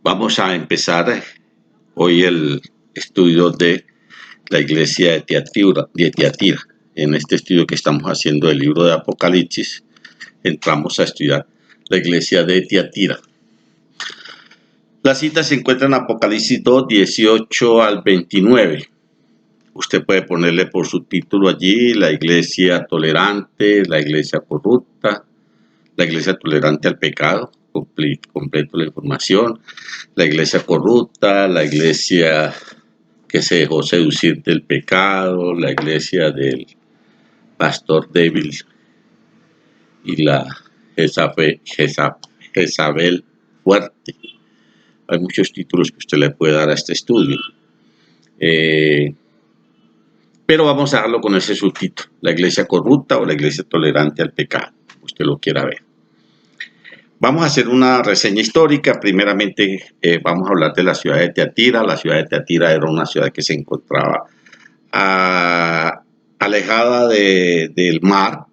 Vamos a empezar hoy el estudio de la iglesia de Tiatira. En este estudio que estamos haciendo del libro de Apocalipsis, entramos a estudiar la iglesia de Tiatira. La cita se encuentra en Apocalipsis 2, 18 al 29. Usted puede ponerle por subtítulo allí la iglesia tolerante, la iglesia corrupta, la iglesia tolerante al pecado, completo la información, la iglesia corrupta, la iglesia que se dejó seducir del pecado, la iglesia del pastor débil y la Jezabel fuerte. Hay muchos títulos que usted le puede dar a este estudio. Pero vamos a dejarlo con ese subtítulo, la iglesia corrupta o la iglesia tolerante al pecado, usted lo quiera ver. Vamos a hacer una reseña histórica. Primeramente vamos a hablar de la ciudad de Tiatira. La ciudad de Tiatira era una ciudad que se encontraba alejada del mar,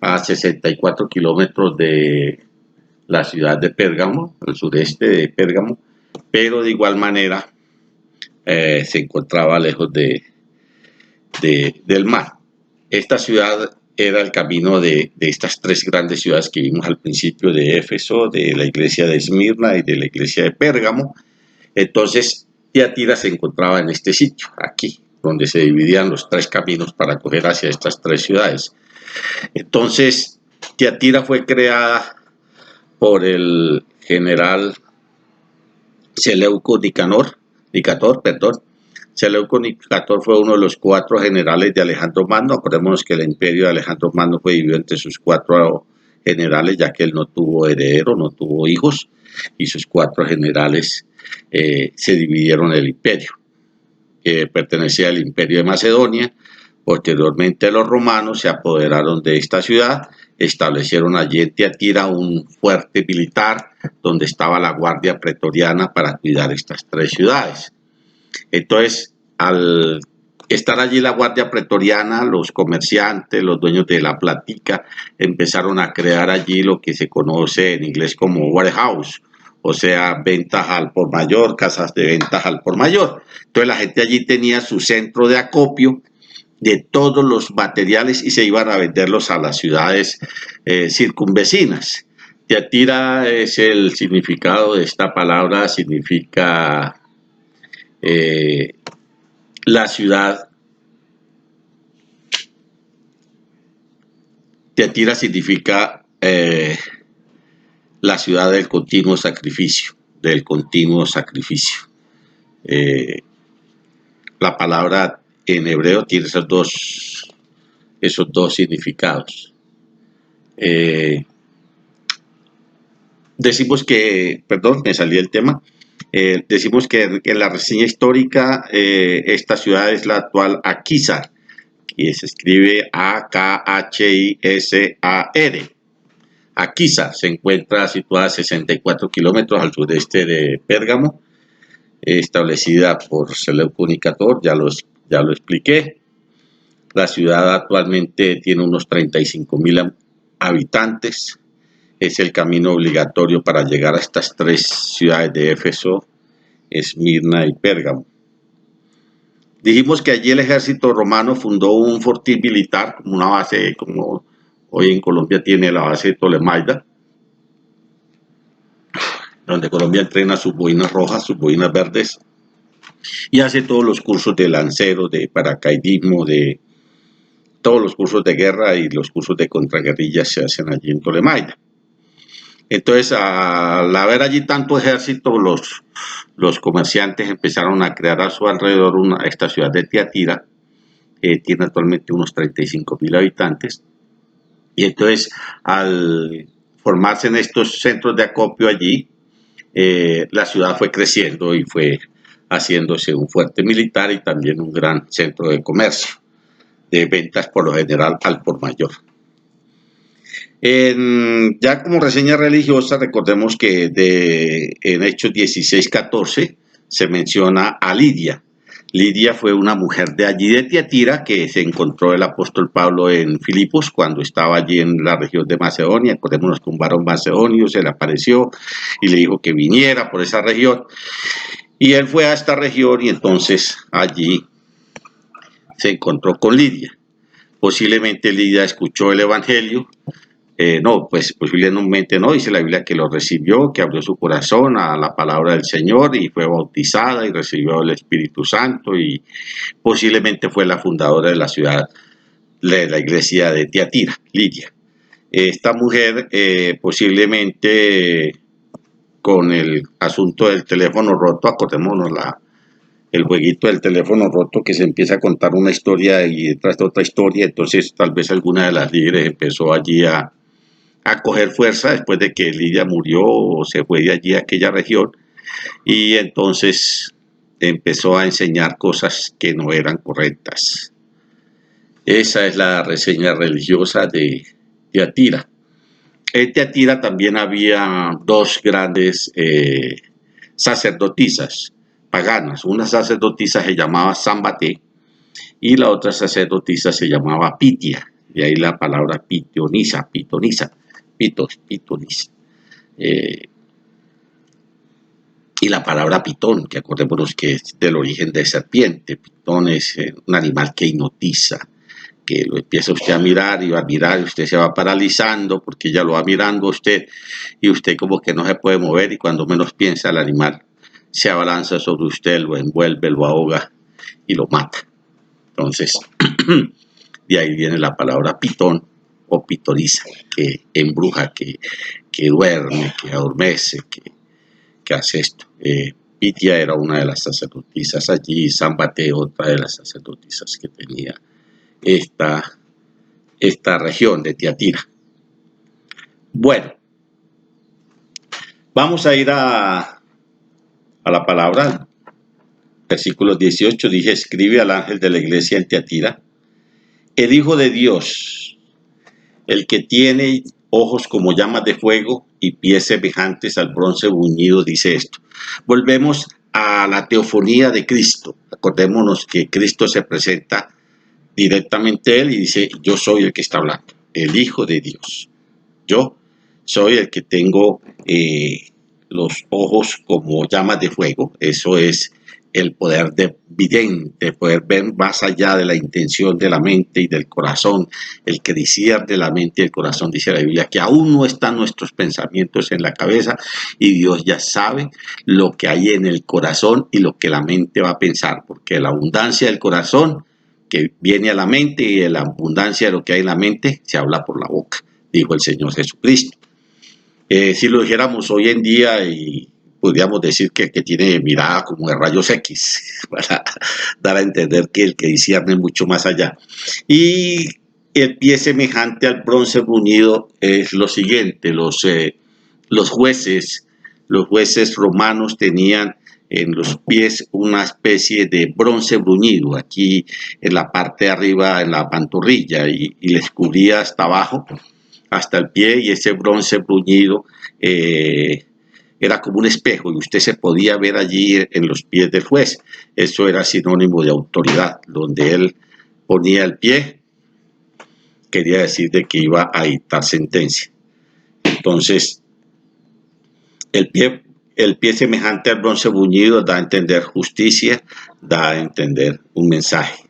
a 64 kilómetros de la ciudad de Pérgamo, al sureste de Pérgamo, pero de igual manera se encontraba lejos del mar. Esta ciudad era el camino de estas tres grandes ciudades que vimos al principio, de Éfeso, de la iglesia de Esmirna y de la iglesia de Pérgamo. Entonces, Tiatira se encontraba en este sitio, aquí, donde se dividían los tres caminos para coger hacia estas tres ciudades. Entonces, Tiatira fue creada por el general Seleuco Nicator. Seleuco Nicator fue uno de los 4 generales de Alejandro Magno. Acordémonos que el imperio de Alejandro Magno fue dividido entre sus 4 generales, ya que él no tuvo heredero, no tuvo hijos, y sus 4 generales se dividieron el imperio. Pertenecía al imperio de Macedonia. Posteriormente los romanos se apoderaron de esta ciudad, establecieron allí en Tiatira un fuerte militar donde estaba la guardia pretoriana para cuidar estas 3 ciudades. Entonces, al estar allí la guardia pretoriana, los comerciantes, los dueños de la plática, empezaron a crear allí lo que se conoce en inglés como warehouse, o sea, ventas al por mayor, casas de ventas al por mayor. Entonces la gente allí tenía su centro de acopio de todos los materiales y se iban a venderlos a las ciudades circunvecinas. Tiatira es el significado de esta palabra, significa la ciudad. Tiatira significa la ciudad del continuo sacrificio, la palabra en hebreo tiene esos dos significados. Decimos que, perdón, me salí del tema. Decimos que en la reseña histórica esta ciudad es la actual Akhisar, y se escribe A-K-H-I-S-A-R. Akhisar se encuentra situada a 64 kilómetros al sureste de Pérgamo, establecida por Seleuco Nicator, ya lo expliqué. La ciudad actualmente tiene unos 35,000 habitantes. Es el camino obligatorio para llegar a estas 3 ciudades de Éfeso, Esmirna y Pérgamo. Dijimos que allí el ejército romano fundó un fortín militar, como una base, como hoy en Colombia tiene la base de Tolemaida, donde Colombia entrena sus boinas rojas, sus boinas verdes, y hace todos los cursos de lancero, de paracaidismo, de todos los cursos de guerra y los cursos de contraguerrilla se hacen allí en Tolemaida. Entonces, al haber allí tanto ejército, los comerciantes empezaron a crear a su alrededor esta ciudad de Tiatira. Tiene actualmente unos 35,000 habitantes. Y entonces, al formarse en estos centros de acopio allí, la ciudad fue creciendo y fue haciéndose un fuerte militar y también un gran centro de comercio, de ventas por lo general al por mayor. Ya como reseña religiosa, recordemos que en Hechos 16:14 se menciona a Lidia. Lidia fue una mujer de allí de Tiatira que se encontró el apóstol Pablo en Filipos cuando estaba allí en la región de Macedonia. Acordémonos que un varón macedonio se le apareció y le dijo que viniera por esa región. Y él fue a esta región y entonces allí se encontró con Lidia. Posiblemente Lidia escuchó el evangelio. No, pues posiblemente no, dice la Biblia que lo recibió, que abrió su corazón a la palabra del Señor y fue bautizada y recibió el Espíritu Santo y posiblemente fue la fundadora de la ciudad, de la iglesia de Tiatira, Lidia. Esta mujer posiblemente con el asunto del teléfono roto, acordémonos el jueguito del teléfono roto que se empieza a contar una historia y detrás de otra historia, entonces tal vez alguna de las líderes empezó allí a coger fuerza después de que Lidia murió o se fue de allí a aquella región y entonces empezó a enseñar cosas que no eran correctas. Esa es la reseña religiosa de Tiatira. En Tiatira también había dos grandes sacerdotisas paganas. Una sacerdotisa se llamaba Sambate y la otra sacerdotisa se llamaba Pitia. De ahí la palabra pitonisa. Y la palabra pitón, que acordémonos que es del origen de serpiente. Pitón es un animal que hipnotiza, que lo empieza usted a mirar y va a mirar y usted se va paralizando porque ya lo va mirando usted y usted como que no se puede mover y cuando menos piensa el animal se abalanza sobre usted, lo envuelve, lo ahoga y lo mata. Entonces, de ahí viene la palabra pitón o pitoriza, que embruja, que duerme, que adormece, que hace esto. Pitia era una de las sacerdotisas allí, Sambate otra de las sacerdotisas que tenía esta región de Tiatira. Bueno, vamos a ir a la palabra. Versículo 18 dice, escribe al ángel de la iglesia en Tiatira, el Hijo de Dios, el que tiene ojos como llamas de fuego y pies semejantes al bronce bruñido, dice esto. Volvemos a la teofonía de Cristo. Acordémonos que Cristo se presenta directamente a él y dice, yo soy el que está hablando, el Hijo de Dios. Yo soy el que tengo los ojos como llamas de fuego. Eso es el poder de vidente, poder ver más allá de la intención de la mente y del corazón, el que discierne la mente y el corazón, dice la Biblia, que aún no están nuestros pensamientos en la cabeza y Dios ya sabe lo que hay en el corazón y lo que la mente va a pensar, porque la abundancia del corazón que viene a la mente y de la abundancia de lo que hay en la mente se habla por la boca, dijo el Señor Jesucristo. Si lo dijéramos hoy en día y podríamos decir que tiene mirada como de rayos X, para dar a entender que el que discierne mucho más allá. Y el pie semejante al bronce bruñido es lo siguiente, los jueces romanos tenían en los pies una especie de bronce bruñido, aquí en la parte de arriba, en la pantorrilla, y les cubría hasta abajo, hasta el pie, y ese bronce bruñido era como un espejo y usted se podía ver allí en los pies del juez. Eso era sinónimo de autoridad. Donde él ponía el pie, quería decir de que iba a dictar sentencia. Entonces, el pie semejante al bronce bruñido da a entender justicia, da a entender un mensaje.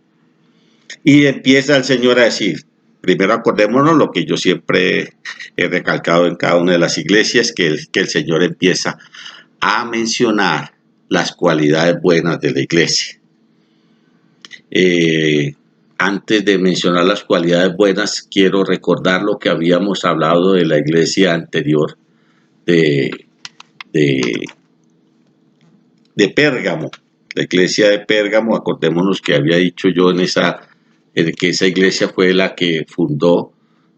Y empieza el Señor a decir, primero acordémonos lo que yo siempre he recalcado en cada una de las iglesias, que el Señor empieza a mencionar las cualidades buenas de la iglesia. Antes de mencionar las cualidades buenas, quiero recordar lo que habíamos hablado de la iglesia anterior de Pérgamo. La iglesia de Pérgamo, acordémonos que había dicho yo que esa iglesia fue la que fundó,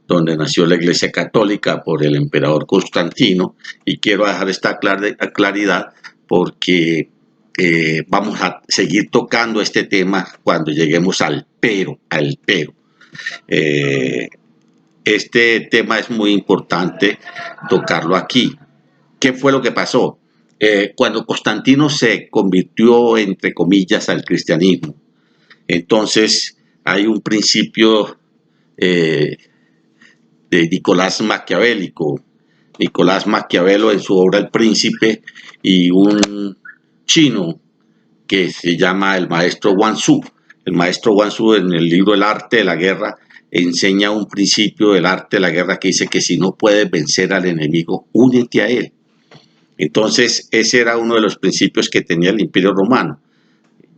donde nació la iglesia católica por el emperador Constantino, y quiero dejar esta claridad porque vamos a seguir tocando este tema cuando lleguemos al pero. Este tema es muy importante tocarlo aquí. ¿Qué fue lo que pasó? cuando Constantino se convirtió, entre comillas, al cristianismo. Entonces hay un principio eh, de Nicolás Maquiavélico. Nicolás Maquiavelo en su obra El Príncipe, y un chino que se llama el maestro Wan Tzu. El maestro Wan Tzu en el libro El arte de la guerra enseña un principio del arte de la guerra que dice que si no puedes vencer al enemigo, únete a él. Entonces ese era uno de los principios que tenía el Imperio Romano: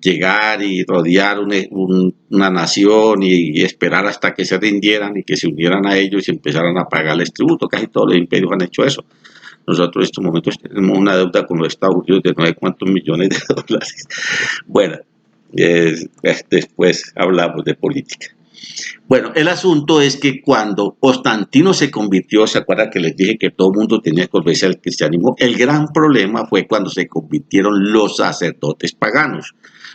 llegar y rodear una nación y esperar hasta que se rindieran y que se unieran a ellos y empezaran a pagarles tributo. Casi todos los imperios han hecho eso. Nosotros en estos momentos tenemos una deuda con los Estados Unidos de no sé cuántos millones de dólares. Bueno, después hablamos de política. Bueno, el asunto es que cuando Constantino se convirtió, ¿se acuerdan que les dije que todo el mundo tenía que volverse al cristianismo? El gran problema fue cuando se convirtieron los sacerdotes paganos,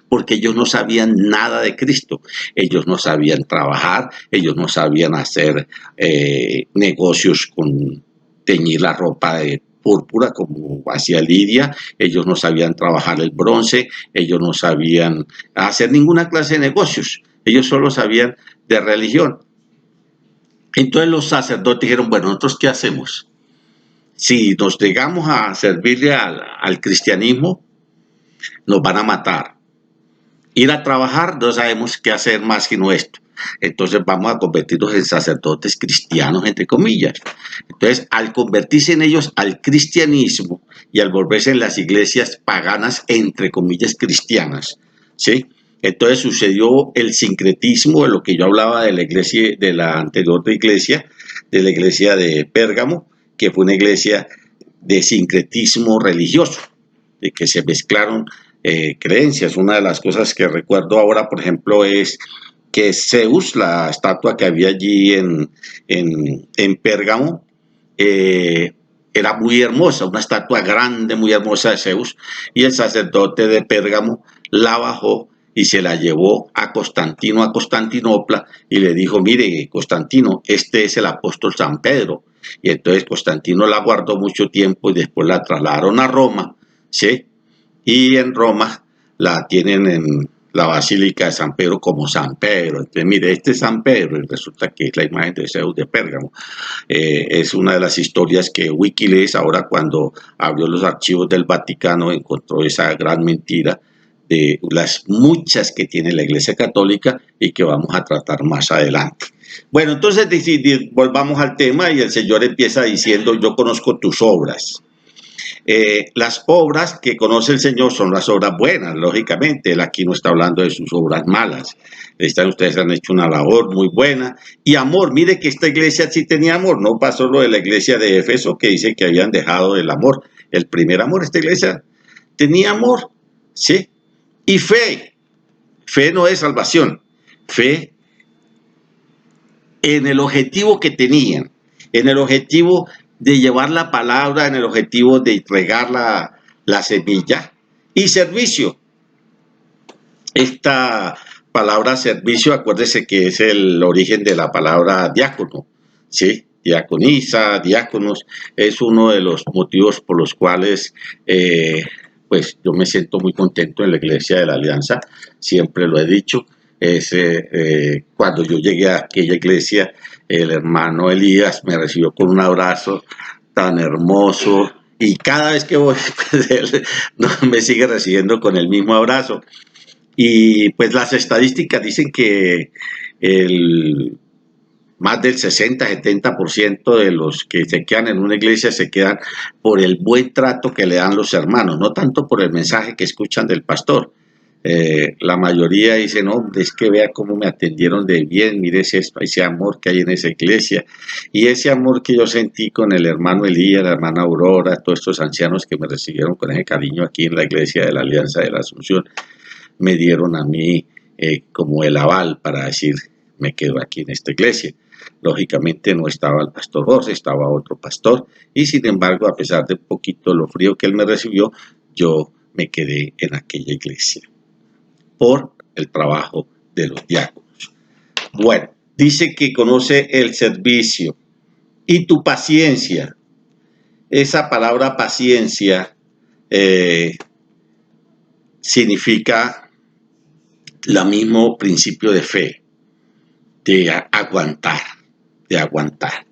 porque ellos no sabían nada de Cristo, ellos no sabían trabajar, ellos no sabían hacer negocios con teñir la ropa de púrpura como hacía Lidia, ellos no sabían trabajar el bronce, ellos no sabían hacer ninguna clase de negocios, ellos solo sabían de religión. Entonces los sacerdotes dijeron, bueno, ¿nosotros qué hacemos? Si nos llegamos a servirle al cristianismo, nos van a matar. Ir a trabajar, no sabemos qué hacer más que esto. Entonces vamos a convertirnos en sacerdotes cristianos, entre comillas. Entonces, al convertirse en ellos al cristianismo y al volverse en las iglesias paganas, entre comillas, cristianas, ¿sí? Entonces sucedió el sincretismo de lo que yo hablaba de la iglesia, de la anterior iglesia, de la iglesia de Pérgamo, que fue una iglesia de sincretismo religioso, de que se mezclaron creencias. Una de las cosas que recuerdo ahora, por ejemplo, es que Zeus, la estatua que había allí en Pérgamo, era muy hermosa, una estatua grande, muy hermosa de Zeus, y el sacerdote de Pérgamo la bajó y se la llevó a Constantino, a Constantinopla, y le dijo, mire, Constantino, este es el apóstol San Pedro. Y entonces Constantino la guardó mucho tiempo y después la trasladaron a Roma, ¿sí? Y en Roma la tienen en la Basílica de San Pedro como San Pedro. Entonces, mire, este es San Pedro, y resulta que es la imagen de Zeus de Pérgamo. Es una de las historias que Wikileaks, ahora cuando abrió los archivos del Vaticano, encontró esa gran mentira de las muchas que tiene la Iglesia Católica y que vamos a tratar más adelante. Bueno, entonces volvamos al tema, y el Señor empieza diciendo, yo conozco tus obras. Las obras que conoce el Señor son las obras buenas, lógicamente. Él aquí no está hablando de sus obras malas. Ustedes han hecho una labor muy buena. Y amor, mire que esta iglesia sí tenía amor. No pasó lo de la iglesia de Éfeso, que dice que habían dejado el amor. El primer amor, esta iglesia tenía amor, ¿sí? Y fe. Fe no es salvación. Fe en el objetivo que tenían, en el objetivo de llevar la palabra, en el objetivo de regar la semilla, y servicio. Esta palabra servicio, acuérdese que es el origen de la palabra diácono, ¿sí? Diaconisa, diáconos, es uno de los motivos por los cuales pues yo me siento muy contento en la Iglesia de la Alianza, siempre lo he dicho. Cuando yo llegué a aquella iglesia, el hermano Elías me recibió con un abrazo tan hermoso, y cada vez que voy, pues él no, me sigue recibiendo con el mismo abrazo. Y pues las estadísticas dicen que más del 60-70% de los que se quedan en una iglesia se quedan por el buen trato que le dan los hermanos, no tanto por el mensaje que escuchan del pastor. La mayoría dicen, no, es que vea cómo me atendieron de bien, mire ese amor que hay en esa iglesia, y ese amor que yo sentí con el hermano Elías, la hermana Aurora, todos estos ancianos que me recibieron con ese cariño aquí en la iglesia de la Alianza de la Asunción, me dieron a mí como el aval para decir, me quedo aquí en esta iglesia. Lógicamente no estaba el pastor Jorge, estaba otro pastor, y sin embargo, a pesar de un poquito lo frío que él me recibió, yo me quedé en aquella iglesia por el trabajo de los diáconos. Bueno, dice que conoce el servicio y tu paciencia. Esa palabra paciencia significa el mismo principio de fe, de aguantar, de aguantar.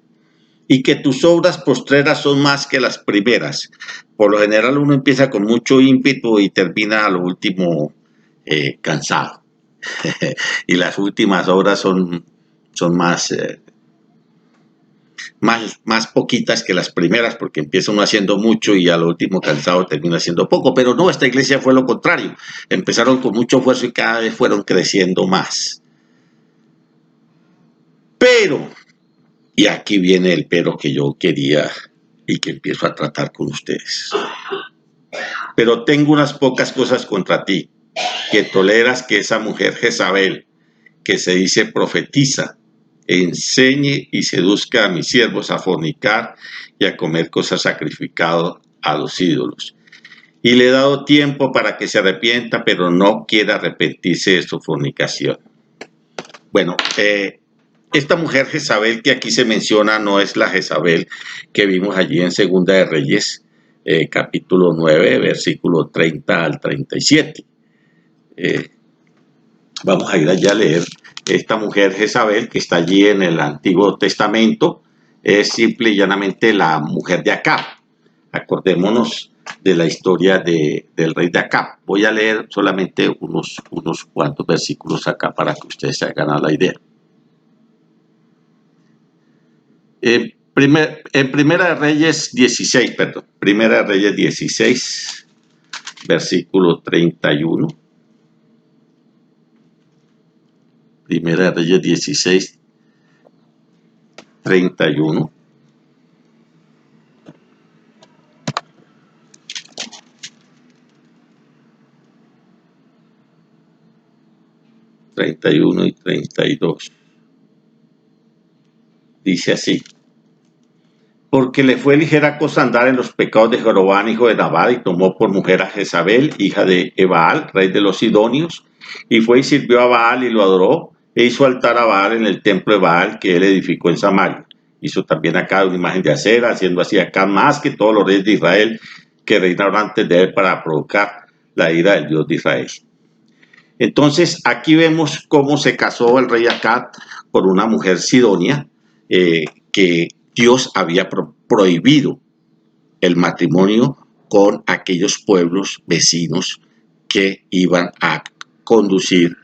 Y que tus obras postreras son más que las primeras. Por lo general uno empieza con mucho ímpetu y termina a lo último cansado. Y las últimas obras son más poquitas que las primeras, porque empieza uno haciendo mucho y a lo último cansado termina haciendo poco. Pero no, esta iglesia fue lo contrario. Empezaron con mucho esfuerzo y cada vez fueron creciendo más. Pero, y aquí viene el pero que yo quería y que empiezo a tratar con ustedes. Pero tengo unas pocas cosas contra ti, que toleras que esa mujer Jezabel, que se dice profetiza, enseñe y seduzca a mis siervos a fornicar y a comer cosas sacrificadas a los ídolos. Y le he dado tiempo para que se arrepienta, pero no quiere arrepentirse de su fornicación. Bueno, esta mujer Jezabel que aquí se menciona no es la Jezabel que vimos allí en Segunda de Reyes, capítulo 9, versículo 30 al 37. Vamos a ir allá a leer. Esta mujer Jezabel que está allí en el Antiguo Testamento es simple y llanamente la mujer de Acab. Acordémonos de la historia del rey de Acab. Voy a leer solamente unos cuantos versículos acá para que ustedes se hagan a la idea. En Primera de Reyes 16, Primera de Reyes 16, versículo 31. Primera de Reyes 16, 31. Y 32. Dice así: porque le fue ligera cosa andar en los pecados de Jeroboam, hijo de Nabat, y tomó por mujer a Jezabel, hija de Ebaal, rey de los Sidonios, y fue y sirvió a Baal y lo adoró, e hizo altar a Baal en el templo de Baal que él edificó en Samaria. Hizo también acá una imagen de acera, haciendo así acá más que todos los reyes de Israel que reinaron antes de él para provocar la ira del Dios de Israel. Entonces aquí vemos cómo se casó el rey Acab por una mujer sidonia, que Dios había prohibido el matrimonio con aquellos pueblos vecinos que iban a conducir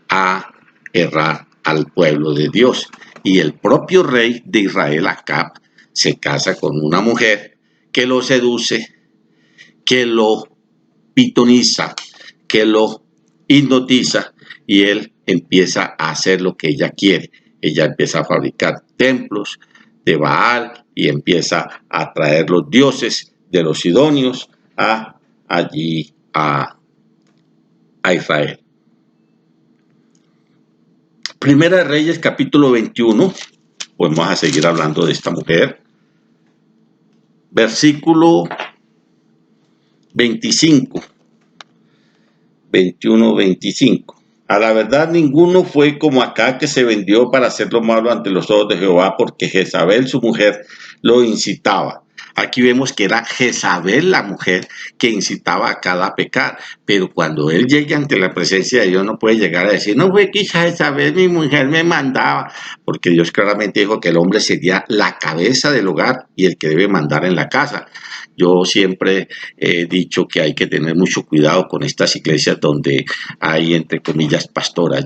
a errar al pueblo de Dios. Y el propio rey de Israel, Acab, se casa con una mujer que lo seduce, que lo pitoniza, que lo hipnotiza, y él empieza a hacer lo que ella quiere. Ella empieza a fabricar templos de Baal y empieza a traer los dioses de los sidonios allí a Israel. Primera de Reyes, capítulo 21, pues vamos a seguir hablando de esta mujer. Versículo 25. 21-25. A la verdad, ninguno fue como Acab, que se vendió para hacer lo malo ante los ojos de Jehová, porque Jezabel, su mujer, lo incitaba. Aquí vemos que era Jezabel la mujer que incitaba a Acab a pecar, pero cuando él llega ante la presencia de Dios no puede llegar a decir: no fue que Jezabel, mi mujer, me mandaba, porque Dios claramente dijo que el hombre sería la cabeza del hogar y el que debe mandar en la casa. Yo siempre he dicho que hay que tener mucho cuidado con estas iglesias donde hay, entre comillas, pastoras.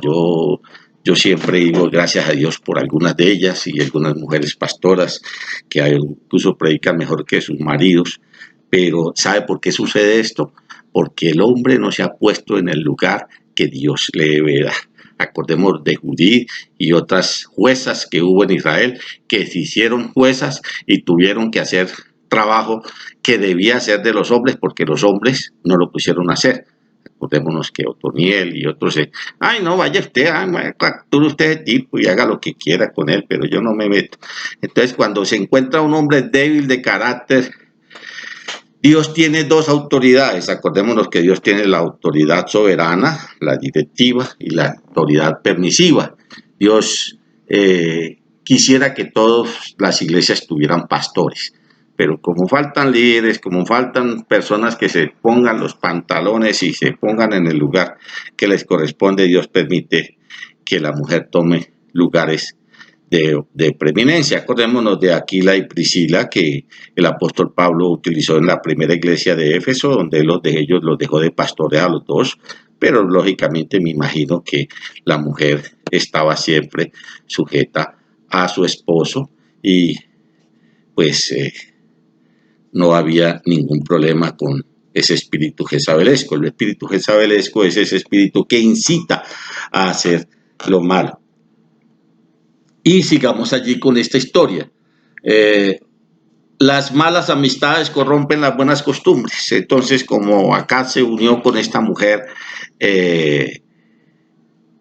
Yo siempre digo gracias a Dios por algunas de ellas y algunas mujeres pastoras que incluso predican mejor que sus maridos. Pero ¿sabe por qué sucede esto? Porque el hombre no se ha puesto en el lugar que Dios le debe dar. Acordemos de Judith y otras juezas que hubo en Israel, que se hicieron juezas y tuvieron que hacer trabajo que debía ser de los hombres, porque los hombres no lo pusieron a hacer. Acordémonos que Otoniel y otros ay, no, vaya usted, capture usted ese tipo y haga lo que quiera con él, pero yo no me meto. Entonces, cuando se encuentra un hombre débil de carácter, Dios tiene dos autoridades. Acordémonos que Dios tiene la autoridad soberana, la directiva, y la autoridad permisiva. Dios quisiera que todas las iglesias tuvieran pastores. Pero como faltan líderes, como faltan personas que se pongan los pantalones y se pongan en el lugar que les corresponde, Dios permite que la mujer tome lugares de preeminencia. Acordémonos de Aquila y Priscila, que el apóstol Pablo utilizó en la primera iglesia de Éfeso, donde ellos los dejó de pastorear a los dos, pero lógicamente me imagino que la mujer estaba siempre sujeta a su esposo y pues no había ningún problema con ese espíritu jezabelesco. El espíritu jezabelesco es ese espíritu que incita a hacer lo malo. Y sigamos allí con esta historia. Eh, las malas amistades corrompen las buenas costumbres. Entonces, como acá se unió con esta mujer, eh,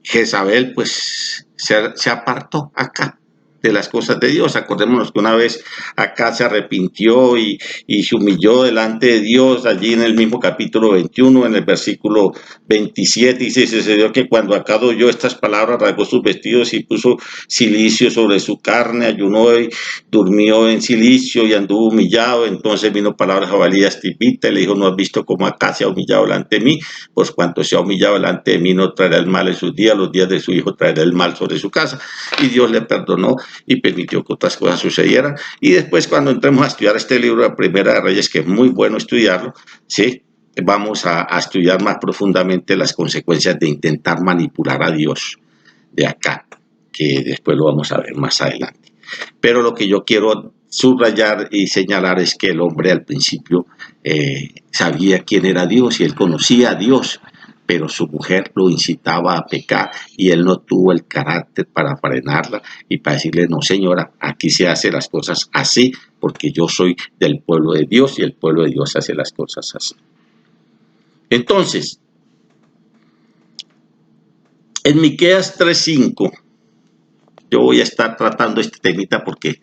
Jezabel, pues se apartó acá de las cosas de Dios. Acordémonos que una vez acá se arrepintió y se humilló delante de Dios, allí en el mismo capítulo 21, en el versículo 27, y se sucedió que cuando acá oyó estas palabras, rasgó sus vestidos y puso cilicio sobre su carne, ayunó y durmió en cilicio y anduvo humillado. Entonces vino palabra de Jabalías Tibita y le dijo: ¿no has visto cómo acá se ha humillado delante de mí? Pues cuanto se ha humillado delante de mí, no traerá el mal en sus días, los días de su hijo traerá el mal sobre su casa. Y Dios le perdonó y permitió que otras cosas sucedieran. Y después, cuando entremos a estudiar este libro de Primera de Reyes, que es muy bueno estudiarlo, ¿sí?, vamos a estudiar más profundamente las consecuencias de intentar manipular a Dios de acá, que después lo vamos a ver más adelante. Pero lo que yo quiero subrayar y señalar es que el hombre al principio sabía quién era Dios y él conocía a Dios, pero su mujer lo incitaba a pecar y él no tuvo el carácter para frenarla y para decirle: no, señora, aquí se hacen las cosas así porque yo soy del pueblo de Dios y el pueblo de Dios hace las cosas así. Entonces, en Miqueas 3:5, yo voy a estar tratando este temita porque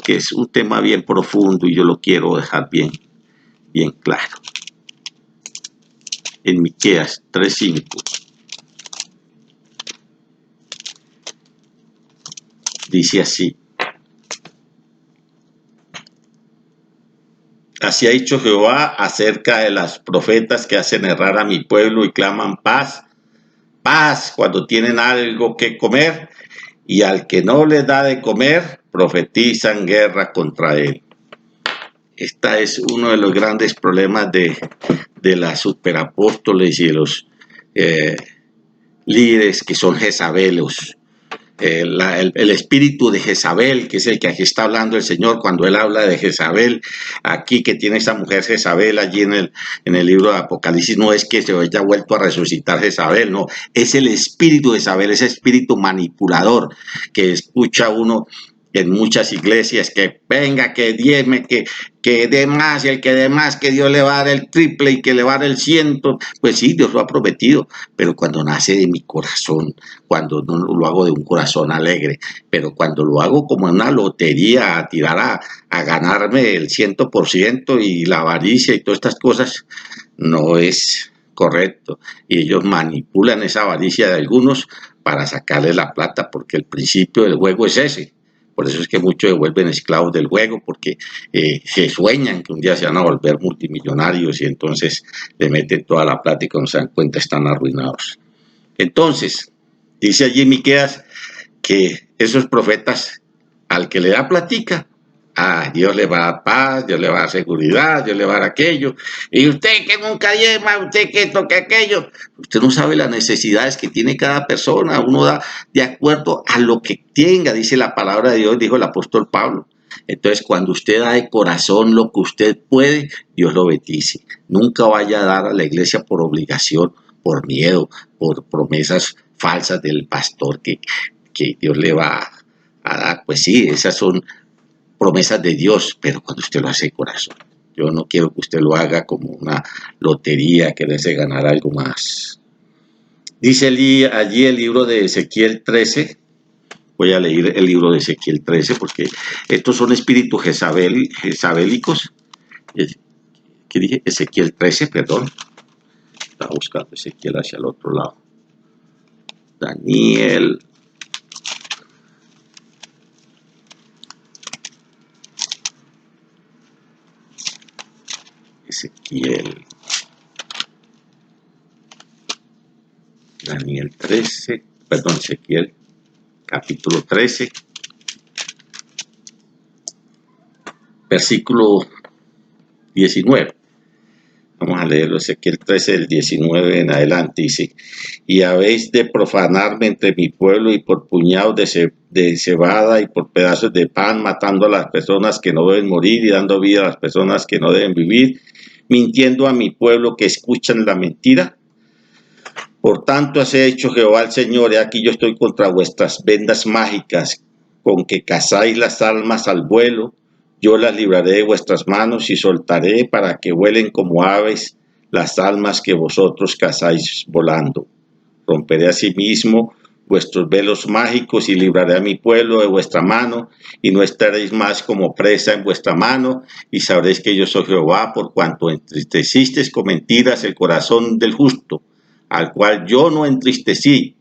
es un tema bien profundo y yo lo quiero dejar bien claro. En Miqueas 3:5 dice así: así ha dicho Jehová acerca de las profetas que hacen errar a mi pueblo y claman paz, paz, cuando tienen algo que comer, y al que no les da de comer, profetizan guerra contra él. Este es uno de los grandes problemas de las superapóstoles y de los líderes que son jezabelos. El espíritu de Jezabel, que es el que aquí está hablando el Señor cuando él habla de Jezabel, aquí que tiene esa mujer Jezabel allí en el libro de Apocalipsis, no es que se haya vuelto a resucitar Jezabel, no, es el espíritu de Jezabel, ese espíritu manipulador que escucha uno en muchas iglesias, que venga, que diezme, que dé más, y el que dé más, que Dios le va a dar el triple y que le va a dar el ciento. Pues sí, Dios lo ha prometido, pero cuando nace de mi corazón, cuando no lo hago de un corazón alegre, pero cuando lo hago como en una lotería, a tirar a ganarme el 100% y la avaricia y todas estas cosas, no es correcto. Y ellos manipulan esa avaricia de algunos para sacarle la plata, porque el principio del juego es ese. Por eso es que muchos se vuelven esclavos del juego, porque se sueñan que un día se van a volver multimillonarios y entonces le meten toda la plata y cuando se dan cuenta están arruinados. Entonces, dice allí Miqueas que esos profetas, al que le da platica, Dios le va a dar paz, Dios le va a dar seguridad, Dios le va a dar aquello. Y usted que nunca lleva, usted que toque aquello. Usted no sabe las necesidades que tiene cada persona. Uno da de acuerdo a lo que tenga, dice la palabra de Dios, dijo el apóstol Pablo. Entonces, cuando usted da de corazón lo que usted puede, Dios lo bendice. Nunca vaya a dar a la iglesia por obligación, por miedo, por promesas falsas del pastor que Dios le va a dar. Pues sí, esas son promesas de Dios, pero cuando usted lo hace de corazón. Yo no quiero que usted lo haga como una lotería, quererse ganar algo más. Dice allí el libro de Ezequiel 13. Voy a leer el libro de Ezequiel 13 porque estos son espíritus jezabélicos. ¿Qué dije? Ezequiel 13, perdón. Estaba buscando Ezequiel hacia el otro lado. Daniel. Ezequiel, Daniel 13, perdón, Ezequiel, capítulo 13, versículo 19. Vamos a leerlo, Ezequiel 13, del 19 en adelante, dice: y habéis de profanarme entre mi pueblo, y por puñados de cebada y por pedazos de pan, matando a las personas que no deben morir y dando vida a las personas que no deben vivir, mintiendo a mi pueblo que escuchan la mentira. Por tanto, así ha hecho Jehová el Señor: he aquí yo estoy contra vuestras vendas mágicas, con que cazáis las almas al vuelo. Yo las libraré de vuestras manos y soltaré para que vuelen como aves las almas que vosotros cazáis volando. Romperé asimismo vuestros velos mágicos y libraré a mi pueblo de vuestra mano, y no estaréis más como presa en vuestra mano, y sabréis que yo soy Jehová, por cuanto entristecisteis con mentiras el corazón del justo, al cual yo no entristecí,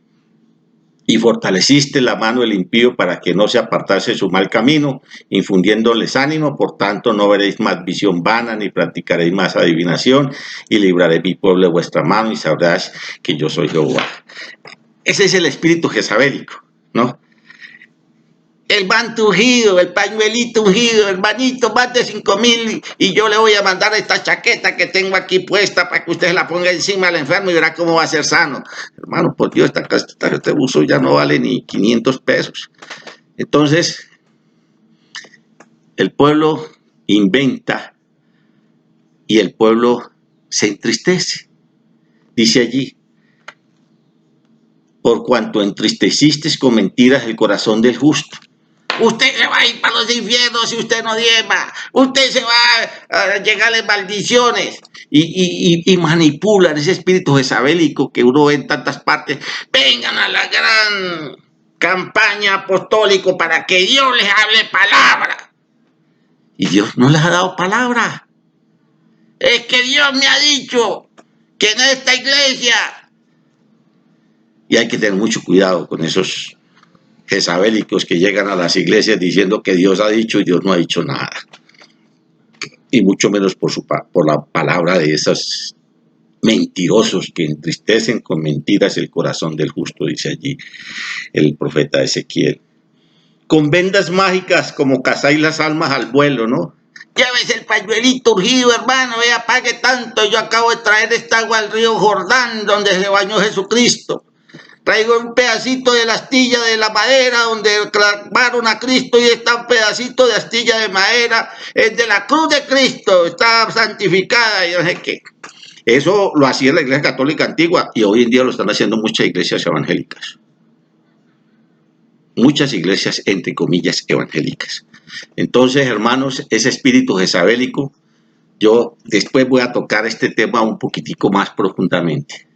y fortaleciste la mano del impío para que no se apartase de su mal camino, infundiéndoles ánimo. Por tanto, no veréis más visión vana, ni practicaréis más adivinación, y libraré mi pueblo de vuestra mano, y sabrás que yo soy Jehová. Ese es el espíritu jezabélico, ¿no? El manto ungido, el pañuelito ungido, hermanito, más de 5,000 y yo le voy a mandar esta chaqueta que tengo aquí puesta para que usted la ponga encima al enfermo y verá cómo va a ser sano. Hermano, por Dios, este uso ya no vale ni 500 pesos. Entonces, el pueblo inventa y el pueblo se entristece. Dice allí: por cuanto entristeciste con mentiras el corazón del justo. Usted se va a ir para los infiernos si usted no diezma. Usted se va a llegarle maldiciones. Y manipulan ese espíritu jezabélico que uno ve en tantas partes. Vengan a la gran campaña apostólica para que Dios les hable palabra. Y Dios no les ha dado palabra. Es que Dios me ha dicho que en esta iglesia. Y hay que tener mucho cuidado con esos jezabélicos que llegan a las iglesias diciendo que Dios ha dicho y Dios no ha dicho nada, y mucho menos por la palabra de esos mentirosos que entristecen con mentiras el corazón del justo, dice allí el profeta Ezequiel. Con vendas mágicas como cazáis las almas al vuelo, ¿no? Llévese el pañuelito ungido, hermano, vea, pague tanto. Yo acabo de traer esta agua al río Jordán, donde se bañó Jesucristo. Traigo un pedacito de la astilla de la madera donde clavaron a Cristo, y está un pedacito de astilla de madera, es de la cruz de Cristo, está santificada y no sé qué. Eso lo hacía la Iglesia Católica antigua, y hoy en día lo están haciendo muchas iglesias evangélicas. Muchas iglesias, entre comillas, evangélicas. Entonces, hermanos, ese espíritu jezabélico, yo después voy a tocar este tema un poquitico más profundamente.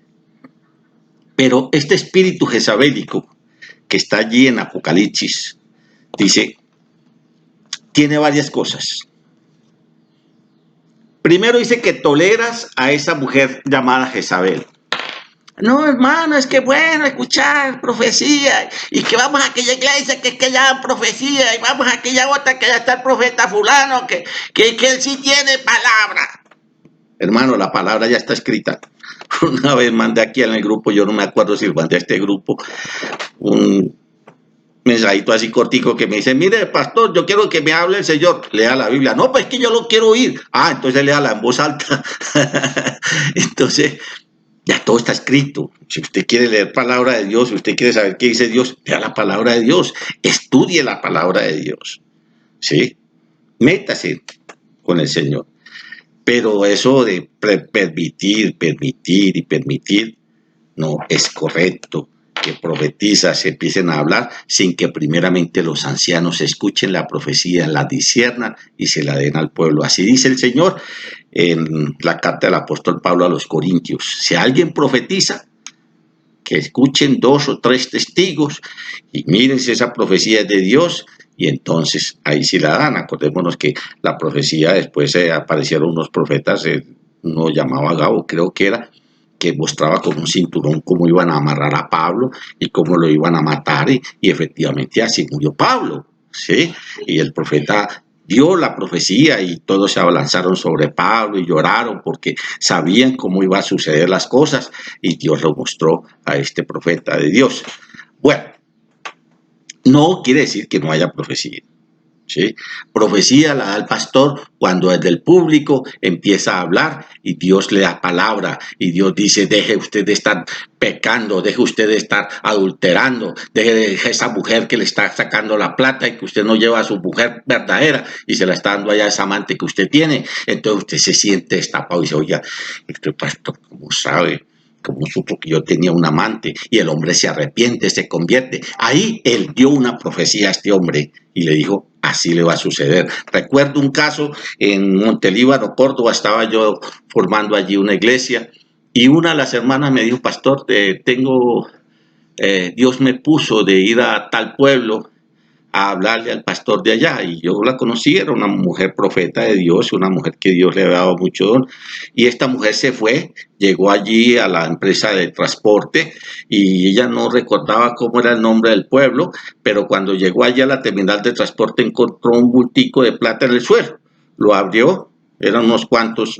Pero este espíritu jezabélico que está allí en Apocalipsis, dice, tiene varias cosas. Primero dice que toleras a esa mujer llamada Jezabel. No, hermano, es que bueno escuchar profecía, y que vamos a aquella iglesia que es que ya dan profecía, y vamos a aquella otra que ya está el profeta fulano, que él sí tiene palabra. Hermano, la palabra ya está escrita. Una vez mandé aquí en el grupo, yo no me acuerdo si mandé a este grupo, un mensajito así cortico que me dice: mire, pastor, yo quiero que me hable el Señor, lea la Biblia. No, pues es que yo lo quiero oír. Ah, entonces léala en voz alta. Entonces, ya todo está escrito. Si usted quiere leer palabra de Dios, si usted quiere saber qué dice Dios, lea la palabra de Dios, estudie la palabra de Dios, ¿sí? Métase con el Señor. Pero eso de permitir, no es correcto. Que profetizas se empiecen a hablar sin que primeramente los ancianos escuchen la profecía, la disciernan y se la den al pueblo. Así dice el Señor en la carta del apóstol Pablo a los Corintios. Si alguien profetiza, que escuchen 2 o 3 testigos y miren si esa profecía es de Dios, y entonces ahí sí la dan. Acordémonos que la profecía, después aparecieron unos profetas, uno llamaba Gabo, creo que era, que mostraba con un cinturón cómo iban a amarrar a Pablo y cómo lo iban a matar, y efectivamente así murió Pablo, ¿sí? Y el profeta dio la profecía y todos se abalanzaron sobre Pablo y lloraron porque sabían cómo iba a suceder las cosas y Dios lo mostró a este profeta de Dios. Bueno, no quiere decir que no haya profecía. ¿Sí? Profecía la da el pastor cuando desde el público empieza a hablar y Dios le da palabra y Dios dice, deje usted de estar pecando, deje usted de estar adulterando, deje de esa mujer que le está sacando la plata y que usted no lleva a su mujer verdadera y se la está dando allá a esa amante que usted tiene. Entonces usted se siente destapado y dice, oiga, este pastor, ¿cómo sabe? Como supo que yo tenía un amante, y el hombre se arrepiente, se convierte. Ahí él dio una profecía a este hombre y le dijo, así le va a suceder. Recuerdo un caso en Montelíbano, Córdoba, estaba yo formando allí una iglesia y una de las hermanas me dijo, pastor, Dios me puso de ir a tal pueblo a hablarle al pastor de allá, y yo la conocí, era una mujer profeta de Dios, una mujer que Dios le había dado mucho don, y esta mujer se fue, llegó allí a la empresa de transporte, y ella no recordaba cómo era el nombre del pueblo, pero cuando llegó allí a la terminal de transporte encontró un bultico de plata en el suelo, lo abrió, eran unos cuantos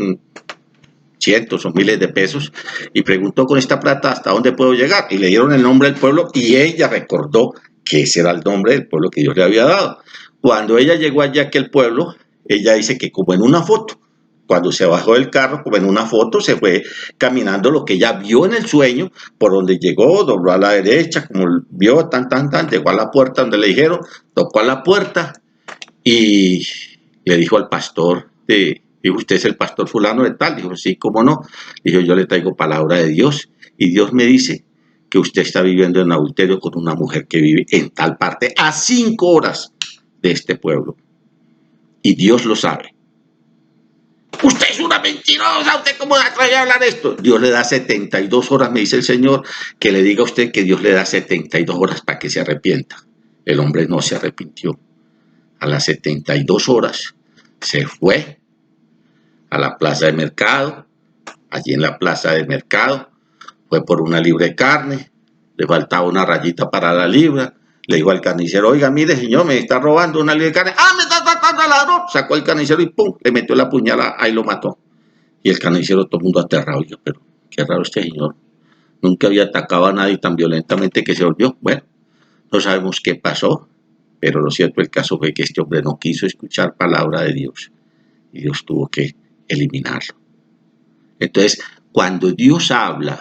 cientos o miles de pesos, y preguntó, con esta plata, ¿hasta dónde puedo llegar? Y le dieron el nombre del pueblo y ella recordó que ese era el nombre del pueblo que Dios le había dado. Cuando ella llegó allá a aquel pueblo, ella dice que como en una foto, cuando se bajó del carro, como en una foto, se fue caminando lo que ella vio en el sueño, por donde llegó, dobló a la derecha, como vio, llegó a la puerta donde le dijeron, tocó a la puerta y le dijo al pastor, dijo, ¿usted es el pastor fulano de tal? Dijo, sí, ¿cómo no? Dijo, yo le traigo palabra de Dios y Dios me dice que usted está viviendo en adulterio con una mujer que vive en tal parte, a 5 horas de este pueblo. Y Dios lo sabe. Usted es una mentirosa, ¿usted cómo se atreve a hablar esto? Dios le da 72 horas, me dice el Señor, que le diga a usted que Dios le da 72 horas para que se arrepienta. El hombre no se arrepintió. A las 72 horas se fue a la plaza de mercado. Allí en la plaza de mercado fue por una libra de carne, le faltaba una rayita para la libra, le dijo al carnicero, oiga, mire señor, me está robando una libra de carne, me está tratando de ladrón, sacó el carnicero y pum, le metió la puñalada, ahí lo mató. Y el carnicero, todo el mundo aterrado, yo, pero qué raro este señor, nunca había atacado a nadie tan violentamente que se volvió. Bueno, no sabemos qué pasó, pero lo cierto del caso fue que este hombre no quiso escuchar palabra de Dios y Dios tuvo que eliminarlo. Entonces, cuando Dios habla,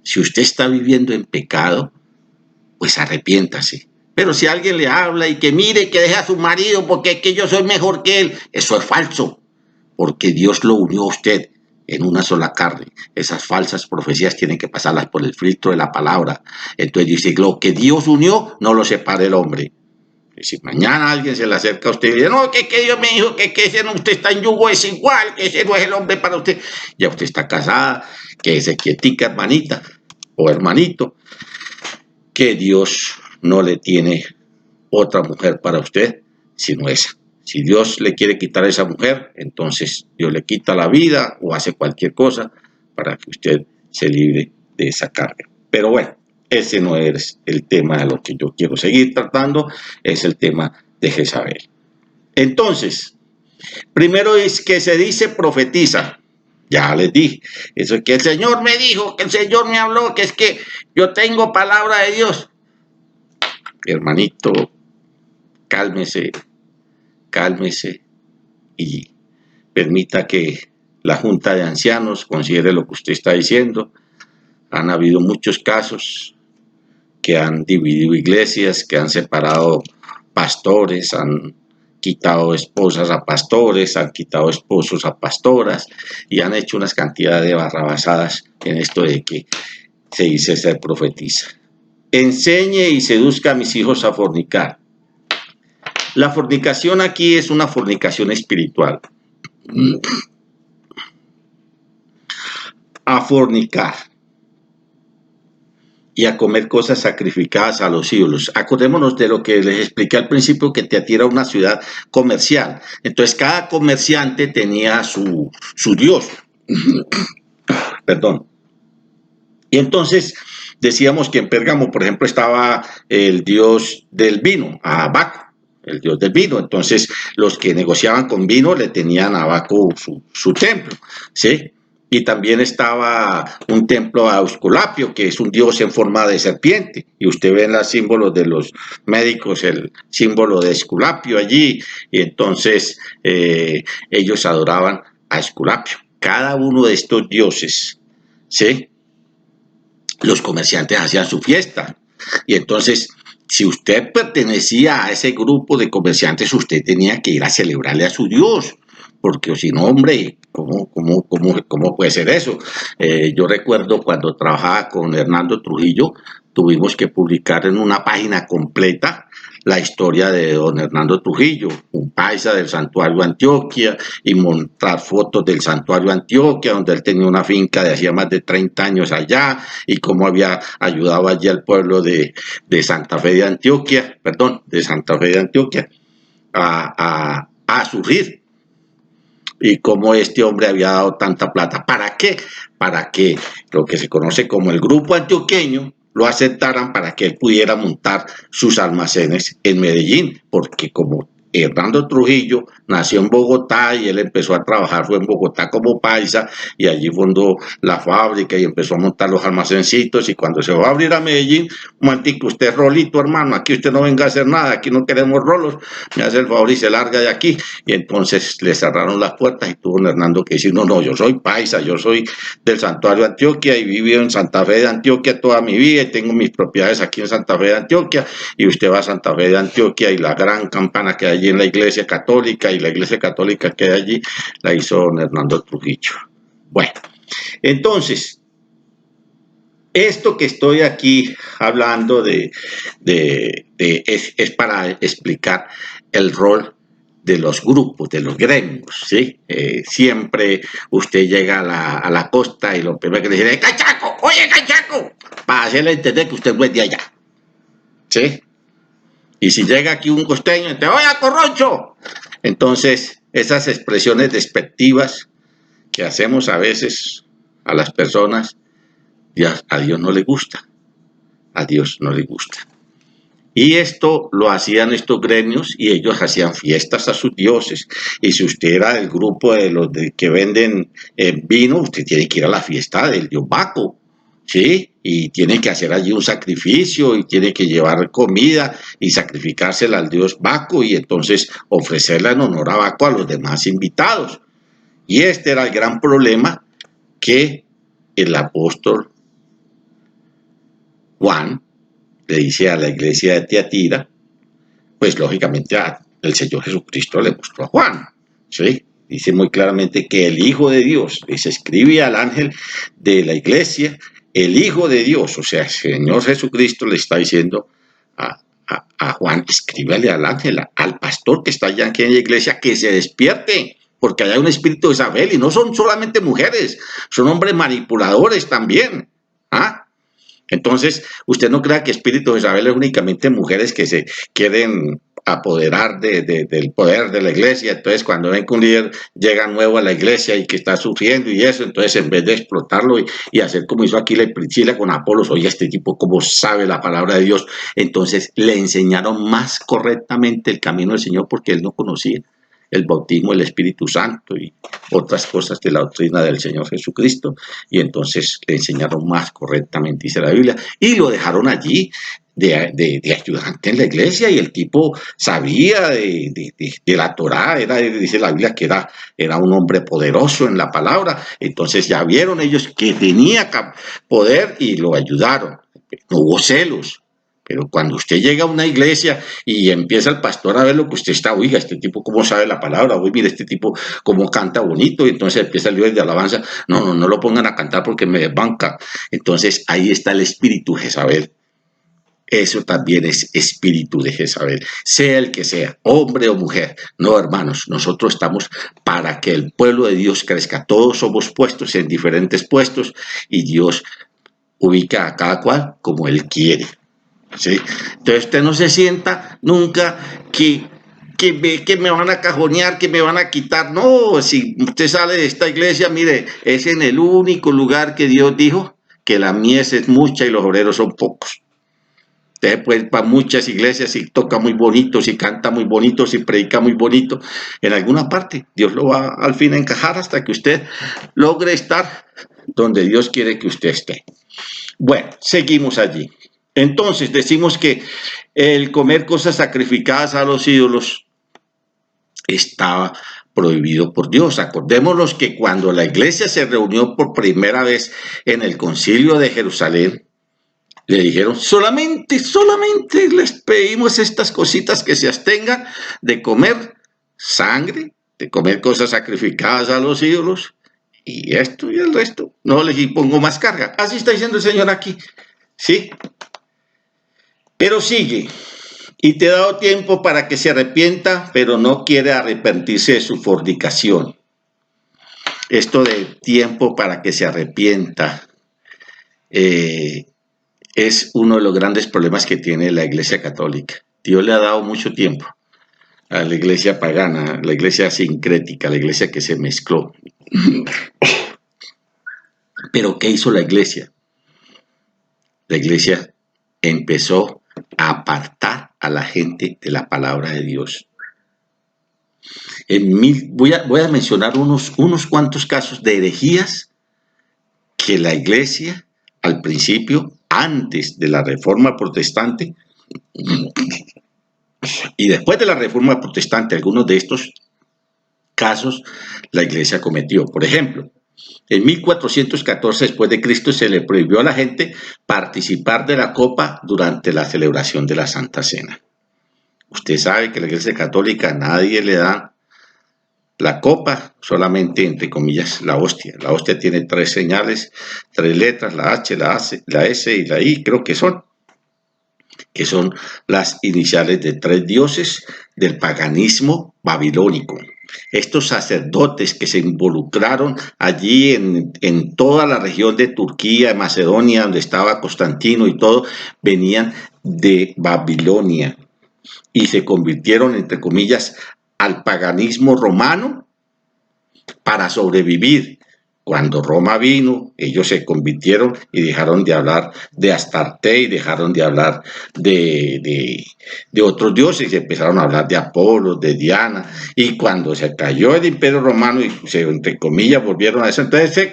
si usted está viviendo en pecado, pues arrepiéntase. Pero si alguien le habla y que mire, que deje a su marido porque es que yo soy mejor que él, eso es falso, porque Dios lo unió a usted en una sola carne. Esas falsas profecías tienen que pasarlas por el filtro de la palabra. Entonces dice, lo que Dios unió, no lo separe el hombre. Si mañana alguien se le acerca a usted y dice, no, que Dios me dijo que ese no, usted está en yugo, es igual, que ese no es el hombre para usted. Ya usted está casada, que se quietica, hermanita o hermanito, que Dios no le tiene otra mujer para usted, sino esa. Si Dios le quiere quitar a esa mujer, entonces Dios le quita la vida o hace cualquier cosa para que usted se libre de esa carga. Pero bueno, ese no es el tema de lo que yo quiero seguir tratando, es el tema de Jezabel. Entonces, primero es que se dice profetiza. Ya les dije, eso es que el Señor me dijo, que el Señor me habló, que es que yo tengo palabra de Dios. Hermanito, cálmese, cálmese y permita que la Junta de Ancianos considere lo que usted está diciendo. Han habido muchos casos que han dividido iglesias, que han separado pastores, han quitado esposas a pastores, han quitado esposos a pastoras y han hecho unas cantidades de barrabasadas en esto de que se dice ser profetiza. Enseñe y seduzca a mis hijos a fornicar. La fornicación aquí es una fornicación espiritual. A fornicar y a comer cosas sacrificadas a los ídolos. Acordémonos de lo que les expliqué al principio, que Tiatira era una ciudad comercial. Entonces cada comerciante tenía su dios. Perdón. Y entonces decíamos que en Pérgamo, por ejemplo, estaba el dios del vino, Baco. el dios del vino. Entonces, los que negociaban con vino le tenían a Baco su templo, ¿sí? Y también estaba un templo a Esculapio, que es un dios en forma de serpiente. Y usted ve en los símbolos de los médicos el símbolo de Esculapio allí. Y entonces ellos adoraban a Esculapio. Cada uno de estos dioses, ¿sí? Los comerciantes hacían su fiesta. Y entonces, si usted pertenecía a ese grupo de comerciantes, usted tenía que ir a celebrarle a su Dios. Porque si no, hombre, ¿cómo puede ser eso? Yo recuerdo cuando trabajaba con Hernando Trujillo, tuvimos que publicar en una página completa la historia de don Hernando Trujillo, un paisa del Santuario Antioquia, y mostrar fotos del Santuario Antioquia, donde él tenía una finca de hacía más de 30 años allá, y cómo había ayudado allí al pueblo de Santa Fe de Antioquia, a surgir, y cómo este hombre había dado tanta plata. ¿Para qué? Para que lo que se conoce como el grupo antioqueño lo aceptaran para que él pudiera montar sus almacenes en Medellín, porque como Hernando Trujillo nació en Bogotá y él empezó a trabajar, fue en Bogotá como paisa, y allí fundó la fábrica y empezó a montar los almacencitos, y cuando se va a abrir a Medellín, un momentico, usted es rolito, hermano, aquí usted no venga a hacer nada, aquí no queremos rolos, me hace el favor y se larga de aquí. Y entonces le cerraron las puertas y tuvo Hernando que decir, no, yo soy paisa, yo soy del Santuario Antioquia y viví en Santa Fe de Antioquia toda mi vida y tengo mis propiedades aquí en Santa Fe de Antioquia, y usted va a Santa Fe de Antioquia y la gran campana que hay allí en la iglesia católica, y la iglesia católica que hay allí la hizo don Hernando Trujillo. Bueno, entonces, esto que estoy aquí hablando es para explicar el rol de los grupos, de los gremios, ¿sí? Siempre usted llega a la costa y lo primero que le dice, ¡cachaco! ¡Oye, cachaco! Para hacerle entender que usted no es de allá, ¿sí? Y si llega aquí un costeño, entonces, ¡oye, corroncho! Entonces, esas expresiones despectivas que hacemos a veces a las personas, a Dios no le gusta, a Dios no le gusta. Y esto lo hacían estos gremios y ellos hacían fiestas a sus dioses. Y si usted era del grupo de los que venden vino, usted tiene que ir a la fiesta del dios Baco, ¿sí? Y tiene que hacer allí un sacrificio y tiene que llevar comida y sacrificársela al dios Baco y entonces ofrecerla en honor a Baco a los demás invitados. Y este era el gran problema que el apóstol Juan le dice a la iglesia de Tiatira, pues lógicamente el Señor Jesucristo le mostró a Juan, ¿sí? Dice muy claramente que el Hijo de Dios, y se escribe al ángel de la iglesia, el Hijo de Dios, o sea, el Señor Jesucristo le está diciendo a Juan, escríbele al ángel, al pastor que está allá aquí en la iglesia, que se despierte, porque allá hay un espíritu de Isabel, y no son solamente mujeres, son hombres manipuladores también, ¿ah? Entonces, usted no crea que espíritu de Isabel es únicamente mujeres que se quieren apoderar del poder de la iglesia. Entonces, cuando ven que un líder llega nuevo a la iglesia y que está sufriendo y eso, entonces en vez de explotarlo y hacer como hizo aquí la Priscila con Apolos, oye, este tipo cómo sabe la palabra de Dios, entonces le enseñaron más correctamente el camino del Señor porque él no conocía el bautismo del Espíritu Santo y otras cosas de la doctrina del Señor Jesucristo, y entonces le enseñaron más correctamente, dice la Biblia, y lo dejaron allí de ayudante en la iglesia, y el tipo sabía de la Torá, dice la Biblia que era un hombre poderoso en la palabra, entonces ya vieron ellos que tenía poder y lo ayudaron, no hubo celos. Pero cuando usted llega a una iglesia y empieza el pastor a ver lo que usted está, oiga, este tipo cómo sabe la palabra, oiga, mire, este tipo cómo canta bonito, y entonces empieza el líder de alabanza, no lo pongan a cantar porque me desbanca. Entonces ahí está el espíritu de Jezabel. Eso también es espíritu de Jezabel, sea el que sea, hombre o mujer. No, hermanos, nosotros estamos para que el pueblo de Dios crezca. Todos somos puestos en diferentes puestos y Dios ubica a cada cual como Él quiere. ¿Sí? Entonces usted no se sienta nunca que me van a cajonear, que me van a quitar. No, si usted sale de esta iglesia, mire, es en el único lugar que Dios dijo que la mies es mucha y los obreros son pocos. Usted puede ir para muchas iglesias y toca muy bonito, si canta muy bonito, si predica muy bonito. En alguna parte Dios lo va al fin a encajar hasta que usted logre estar donde Dios quiere que usted esté. Bueno, seguimos allí. Entonces decimos que el comer cosas sacrificadas a los ídolos estaba prohibido por Dios. Acordémonos que cuando la iglesia se reunió por primera vez en el concilio de Jerusalén, le dijeron, solamente les pedimos estas cositas que se abstengan de comer sangre, de comer cosas sacrificadas a los ídolos, y esto y el resto, no les impongo más carga. Así está diciendo el Señor aquí, ¿sí? Pero sigue, y te he dado tiempo para que se arrepienta, pero no quiere arrepentirse de su fornicación. Esto de tiempo para que se arrepienta, es uno de los grandes problemas que tiene la Iglesia Católica. Dios le ha dado mucho tiempo a la iglesia pagana, a la iglesia sincrética, a la iglesia que se mezcló. Pero ¿qué hizo la iglesia? La iglesia empezó a apartar a la gente de la palabra de Dios. Voy a mencionar unos cuantos casos de herejías que la iglesia al principio, antes de la Reforma Protestante, y después de la Reforma Protestante, algunos de estos casos la iglesia cometió. Por ejemplo, en 1414 después de Cristo se le prohibió a la gente participar de la copa durante la celebración de la Santa Cena. Usted sabe que la Iglesia Católica a nadie le da la copa, solamente entre comillas la hostia. La hostia tiene 3 señales, 3 letras, la H, la S y la I, creo que son las iniciales de 3 dioses del paganismo babilónico. Estos sacerdotes que se involucraron allí en toda la región de Turquía, Macedonia, donde estaba Constantino y todo, venían de Babilonia y se convirtieron, entre comillas, al paganismo romano para sobrevivir. Cuando Roma vino, ellos se convirtieron y dejaron de hablar de Astarte y dejaron de hablar de otros dioses y empezaron a hablar de Apolo, de Diana. Y cuando se cayó el Imperio Romano y entre comillas volvieron a eso, entonces se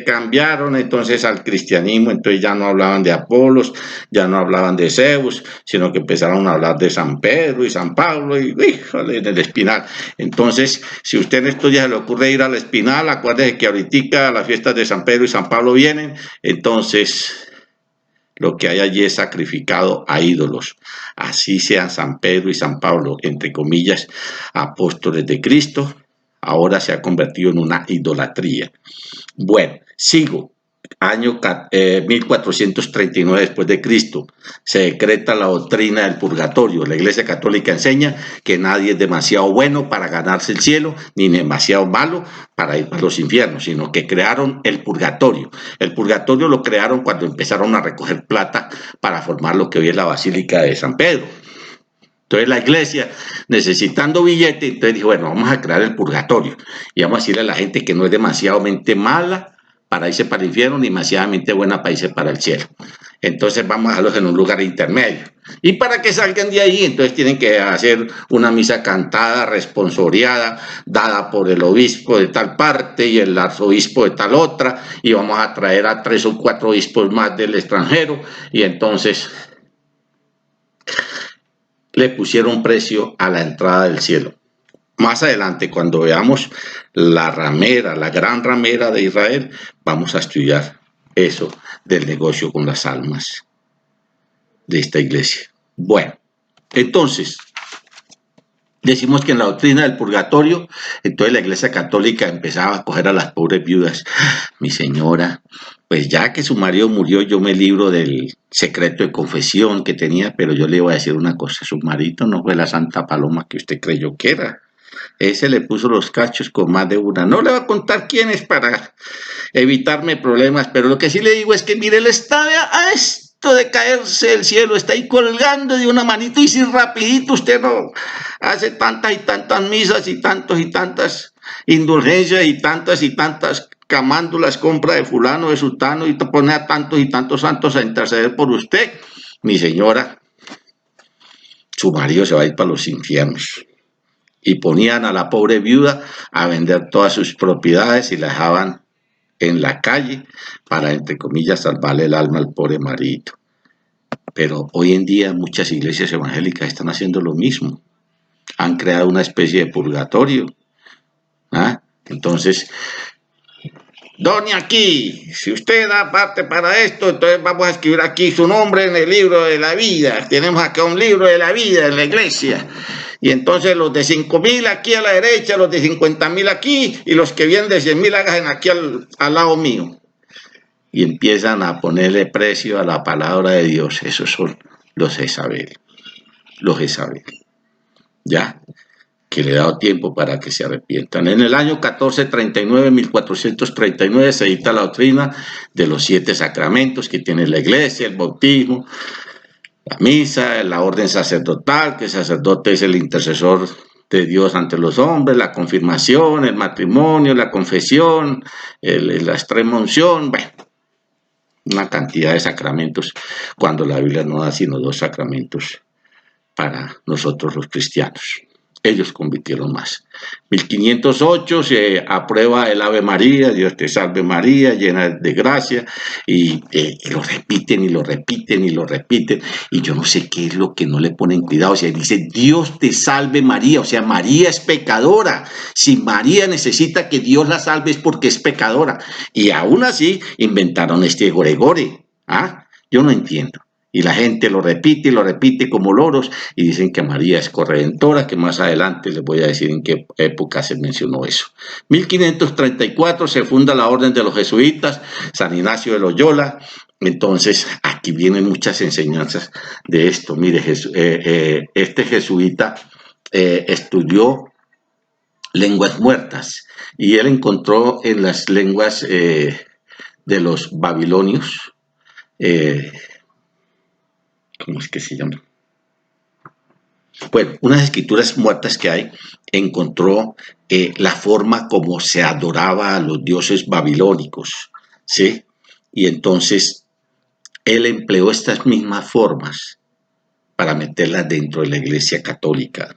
cambiaron entonces al cristianismo, entonces ya no hablaban de Apolos, ya no hablaban de Zeus, sino que empezaron a hablar de San Pedro y San Pablo y híjole, del Espinal. Entonces, si usted en estos días se le ocurre ir al Espinal, acuérdese que ahorita las fiestas de San Pedro y San Pablo vienen, entonces lo que hay allí es sacrificado a ídolos. Así sean San Pedro y San Pablo, entre comillas, apóstoles de Cristo, ahora se ha convertido en una idolatría. Bueno, sigo. Año 1439 después de Cristo, se decreta la doctrina del purgatorio. La Iglesia Católica enseña que nadie es demasiado bueno para ganarse el cielo, ni demasiado malo para ir para los infiernos, sino que crearon el purgatorio. El purgatorio lo crearon cuando empezaron a recoger plata para formar lo que hoy es la Basílica de San Pedro. Entonces la iglesia, necesitando billete, entonces dijo, bueno, vamos a crear el purgatorio y vamos a decirle a la gente que no es demasiadamente mala para irse para el infierno, ni demasiadamente buena para irse para el cielo. Entonces vamos a dejarlos en un lugar intermedio. Y para que salgan de ahí, entonces tienen que hacer una misa cantada, responsoriada, dada por el obispo de tal parte y el arzobispo de tal otra, y vamos a traer a 3 o 4 obispos más del extranjero, y entonces le pusieron precio a la entrada del cielo. Más adelante, cuando veamos la gran ramera de Israel, vamos a estudiar eso del negocio con las almas de esta iglesia. Bueno, entonces, decimos que en la doctrina del purgatorio, entonces la iglesia católica empezaba a coger a las pobres viudas. Mi señora, pues ya que su marido murió, yo me libro del secreto de confesión que tenía, pero yo le voy a decir una cosa, su marido no fue la Santa Paloma que usted creyó que era. Ese le puso los cachos con más de una. No le voy a contar quién es para evitarme problemas, pero lo que sí le digo es que mire, él está a esto de caerse del cielo, está ahí colgando de una manito y si rapidito usted no hace tantas y tantas misas y tantas indulgencias y tantas camándulas, compra de fulano, de sultano y te pone a tantos y tantos santos a interceder por usted. mi señora, su marido se va a ir para los infiernos. Y ponían a la pobre viuda a vender todas sus propiedades y la dejaban en la calle para, entre comillas, salvarle el alma al pobre marido. Pero hoy en día muchas iglesias evangélicas están haciendo lo mismo. Han creado una especie de purgatorio. ¿Ah? Entonces, doña aquí, si usted da parte para esto, entonces vamos a escribir aquí su nombre en el libro de la vida. Tenemos acá un libro de la vida en la iglesia. Y entonces los de 5,000 aquí a la derecha, los de 50,000 aquí, y los que vienen de 100,000 hagan aquí al lado mío. Y empiezan a ponerle precio a la palabra de Dios. Esos son los Jezabel. Los Jezabel. ¿Ya? Que le he dado tiempo para que se arrepientan. En el año 1439, 1439, se dicta la doctrina de los 7 sacramentos que tiene la iglesia: el bautismo, la misa, la orden sacerdotal, que el sacerdote es el intercesor de Dios ante los hombres, la confirmación, el matrimonio, la confesión, la extrema unción, bueno, una cantidad de sacramentos, cuando la Biblia no da sino 2 sacramentos para nosotros los cristianos. Ellos convirtieron más. 1508 se aprueba el Ave María, Dios te salve María, llena de gracia, y lo repiten y lo repiten y lo repiten, y yo no sé qué es lo que no le ponen cuidado. O sea, dice Dios te salve María, o sea, María es pecadora. Si María necesita que Dios la salve es porque es pecadora, y aún así inventaron este goregore. Yo no entiendo. Y la gente lo repite como loros, y dicen que María es corredentora, que más adelante les voy a decir en qué época se mencionó eso. 1534 se funda la Orden de los Jesuitas, San Ignacio de Loyola. Entonces, aquí vienen muchas enseñanzas de esto. Mire, este jesuita estudió lenguas muertas, y él encontró en las lenguas de los babilonios, ¿cómo es que se llama? Bueno, unas escrituras muertas que hay, encontró la forma como se adoraba a los dioses babilónicos, ¿sí? Y entonces él empleó estas mismas formas para meterlas dentro de la Iglesia Católica.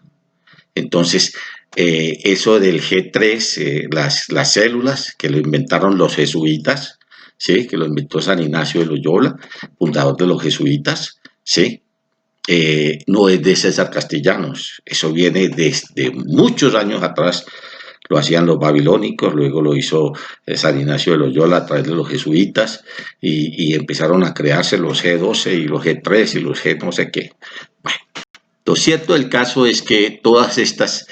Entonces, eso del G3, las células que lo inventaron los jesuitas, ¿sí? Que lo inventó San Ignacio de Loyola, fundador de los jesuitas, ¿sí? No es de César Castellanos, eso viene desde muchos años atrás. Lo hacían los babilónicos, luego lo hizo San Ignacio de Loyola a través de los jesuitas, y empezaron a crearse los G12 y los G3 y los G no sé qué. Bueno, lo cierto del caso es que todas estas,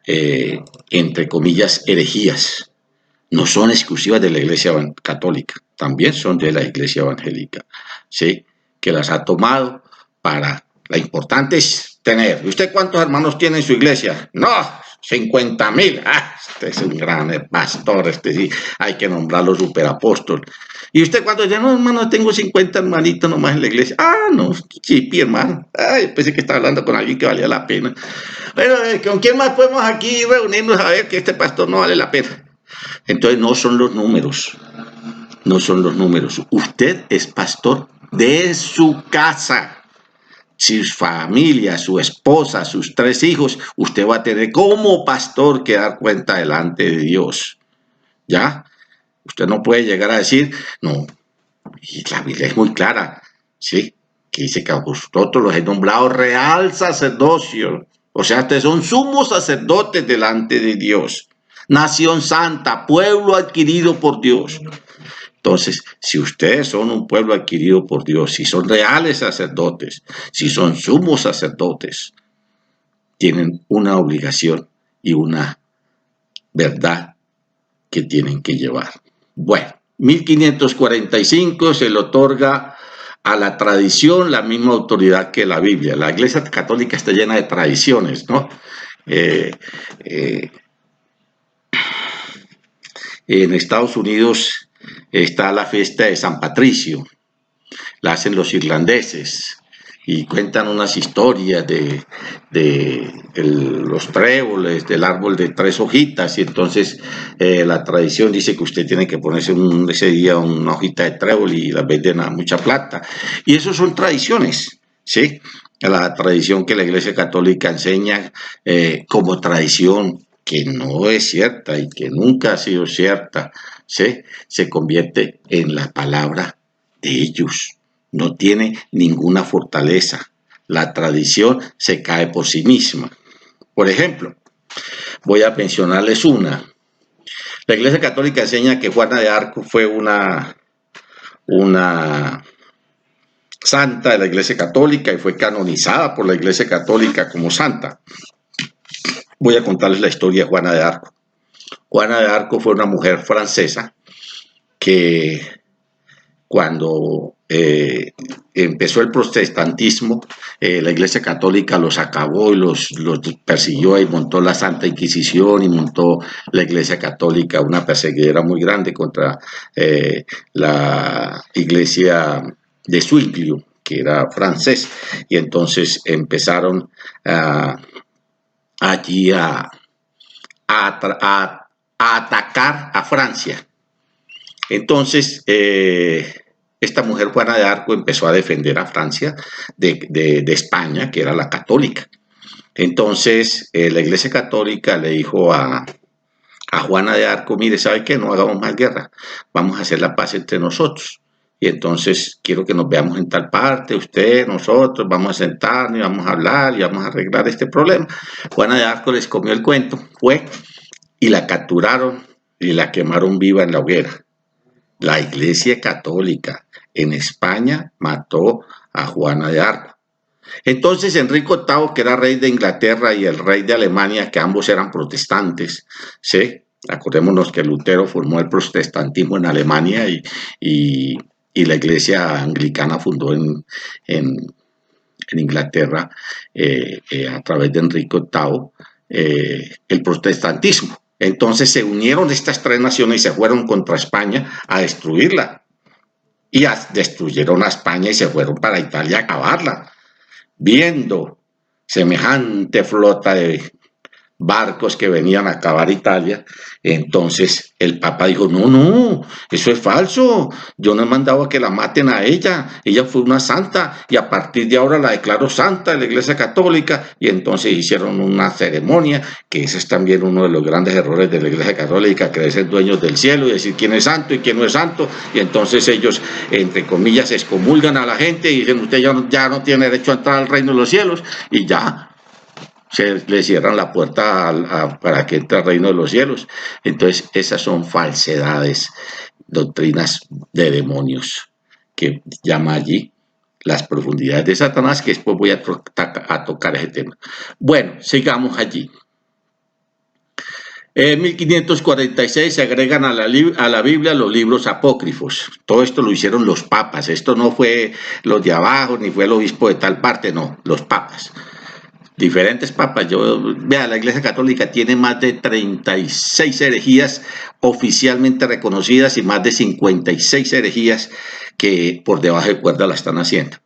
entre comillas, herejías, no son exclusivas de la Iglesia Católica, también son de la Iglesia Evangélica, ¿sí? Que las ha tomado para... La importante es tener. ¿Y usted cuántos hermanos tiene en su iglesia? No, 50,000. Este es un gran pastor, este sí, hay que nombrarlo superapóstol. ¿Y usted cuántos? Ya no, hermano, tengo 50 hermanitos nomás en la iglesia. No, chipi, hermano. Pensé que estaba hablando con alguien que valía la pena. Bueno, ¿con quién más podemos aquí reunirnos a ver que este pastor no vale la pena? Entonces no son los números, no son los números. Usted es pastor de su casa. Su familia, su esposa, sus 3 hijos, usted va a tener como pastor que dar cuenta delante de Dios. ¿Ya? Usted no puede llegar a decir, no, y la Biblia es muy clara, ¿sí? Que dice que a vosotros los he nombrado real sacerdocio. O sea, ustedes son sumos sacerdotes delante de Dios. Nación santa, pueblo adquirido por Dios. Entonces, si ustedes son un pueblo adquirido por Dios, si son reales sacerdotes, si son sumos sacerdotes, tienen una obligación y una verdad que tienen que llevar. Bueno, 1545 se le otorga a la tradición la misma autoridad que la Biblia. La Iglesia Católica está llena de tradiciones, ¿no? En Estados Unidos está la fiesta de San Patricio, la hacen los irlandeses. y cuentan unas historias de los tréboles, del árbol de tres hojitas, y entonces la tradición dice que usted tiene que ponerse ese día una hojita de trébol y la venden a mucha plata. Y eso son tradiciones, ¿sí? La tradición que la Iglesia Católica enseña como tradición que no es cierta y que nunca ha sido cierta, ¿sí? Se convierte en la palabra de ellos. No tiene ninguna fortaleza. La tradición se cae por sí misma. Por ejemplo, voy a mencionarles una. La Iglesia Católica enseña que Juana de Arco fue una santa de la Iglesia Católica y fue canonizada por la Iglesia Católica como santa. Voy a contarles la historia de Juana de Arco. Juana de Arco fue una mujer francesa que cuando empezó el protestantismo, la Iglesia Católica los acabó y los persiguió y montó la Santa Inquisición y montó la Iglesia Católica una perseguidera muy grande contra la Iglesia de Zwinglio, que era francés, y entonces empezaron allí a atacar a Francia. Entonces, esta mujer Juana de Arco empezó a defender a Francia de España, que era la católica. Entonces, la Iglesia Católica le dijo a Juana de Arco, mire, ¿sabe qué? No hagamos más guerra, vamos a hacer la paz entre nosotros. Y entonces quiero que nos veamos en tal parte, usted, nosotros, vamos a sentarnos y vamos a hablar y vamos a arreglar este problema. Juana de Arco les comió el cuento, fue y la capturaron y la quemaron viva en la hoguera. La Iglesia Católica en España mató a Juana de Arco. Entonces Enrique VIII, que era rey de Inglaterra, y el rey de Alemania, que ambos eran protestantes, ¿sí? Acordémonos que Lutero formó el protestantismo en Alemania y la iglesia anglicana fundó en Inglaterra a través de Enrique VIII el protestantismo. Entonces se unieron estas tres naciones y se fueron contra España a destruirla. Y destruyeron a España y se fueron para Italia a acabarla. Viendo semejante flota de barcos que venían a acabar Italia, entonces el Papa dijo, no, no, eso es falso, yo no he mandado a que la maten a ella fue una santa y a partir de ahora la declaro santa de la Iglesia Católica, y entonces hicieron una ceremonia, que ese es también uno de los grandes errores de la Iglesia Católica, creerse dueños del cielo y decir quién es santo y quién no es santo, y entonces ellos, entre comillas, excomulgan a la gente y dicen, usted ya no tiene derecho a entrar al reino de los cielos, y ya, se le cierran la puerta para que entre al reino de los cielos. Entonces, esas son falsedades, doctrinas de demonios, que llama allí las profundidades de Satanás, que después voy a tocar ese tema. Bueno, sigamos allí. En 1546 se agregan a la Biblia los libros apócrifos. Todo esto lo hicieron los papas. Esto no fue los de abajo, ni fue el obispo de tal parte, no, los papas. Diferentes papas. Vea, la Iglesia Católica tiene más de 36 herejías oficialmente reconocidas y más de 56 herejías que por debajo de cuerda la están haciendo.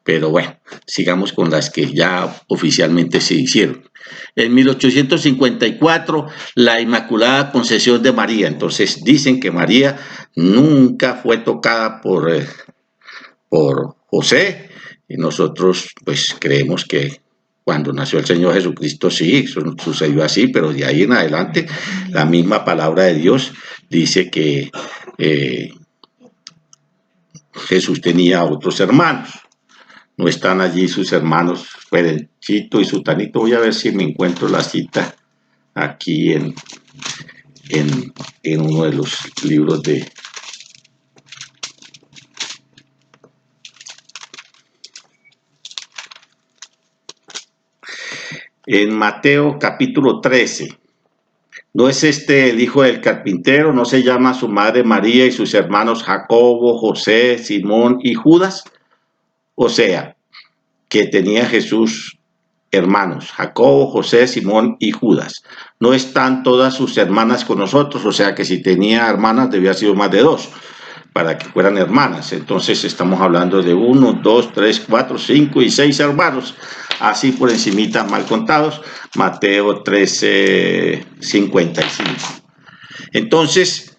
Pero bueno, sigamos con las que ya oficialmente se hicieron. En 1854, la Inmaculada Concepción de María. Entonces dicen que María nunca fue tocada por José, y nosotros pues creemos que cuando nació el Señor Jesucristo sí, sucedió así, pero de ahí en adelante la misma palabra de Dios dice que Jesús tenía otros hermanos. No están allí sus hermanos Ferenchito y Sutanito. Voy a ver si me encuentro la cita aquí en uno de los libros de... En Mateo capítulo 13. ¿No es este el hijo del carpintero? ¿No se llama su madre María y sus hermanos Jacobo, José, Simón y Judas? O sea, que tenía Jesús hermanos, Jacobo, José, Simón y Judas. ¿No están todas sus hermanas con nosotros? O sea que si tenía hermanas debía haber sido más de dos. para que fueran hermanas. Entonces estamos hablando de 1, 2, 3, 4, 5 y 6 hermanos, así por encimita, mal contados, Mateo 13, 55. Entonces,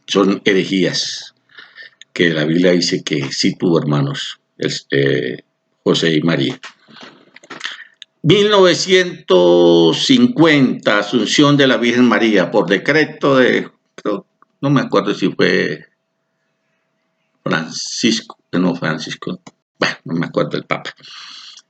son herejías que la Biblia dice que sí tuvo hermanos, José y María. 1950, Asunción de la Virgen María, por decreto de, no me acuerdo si fue Francisco, no Francisco, bueno, no me acuerdo el Papa.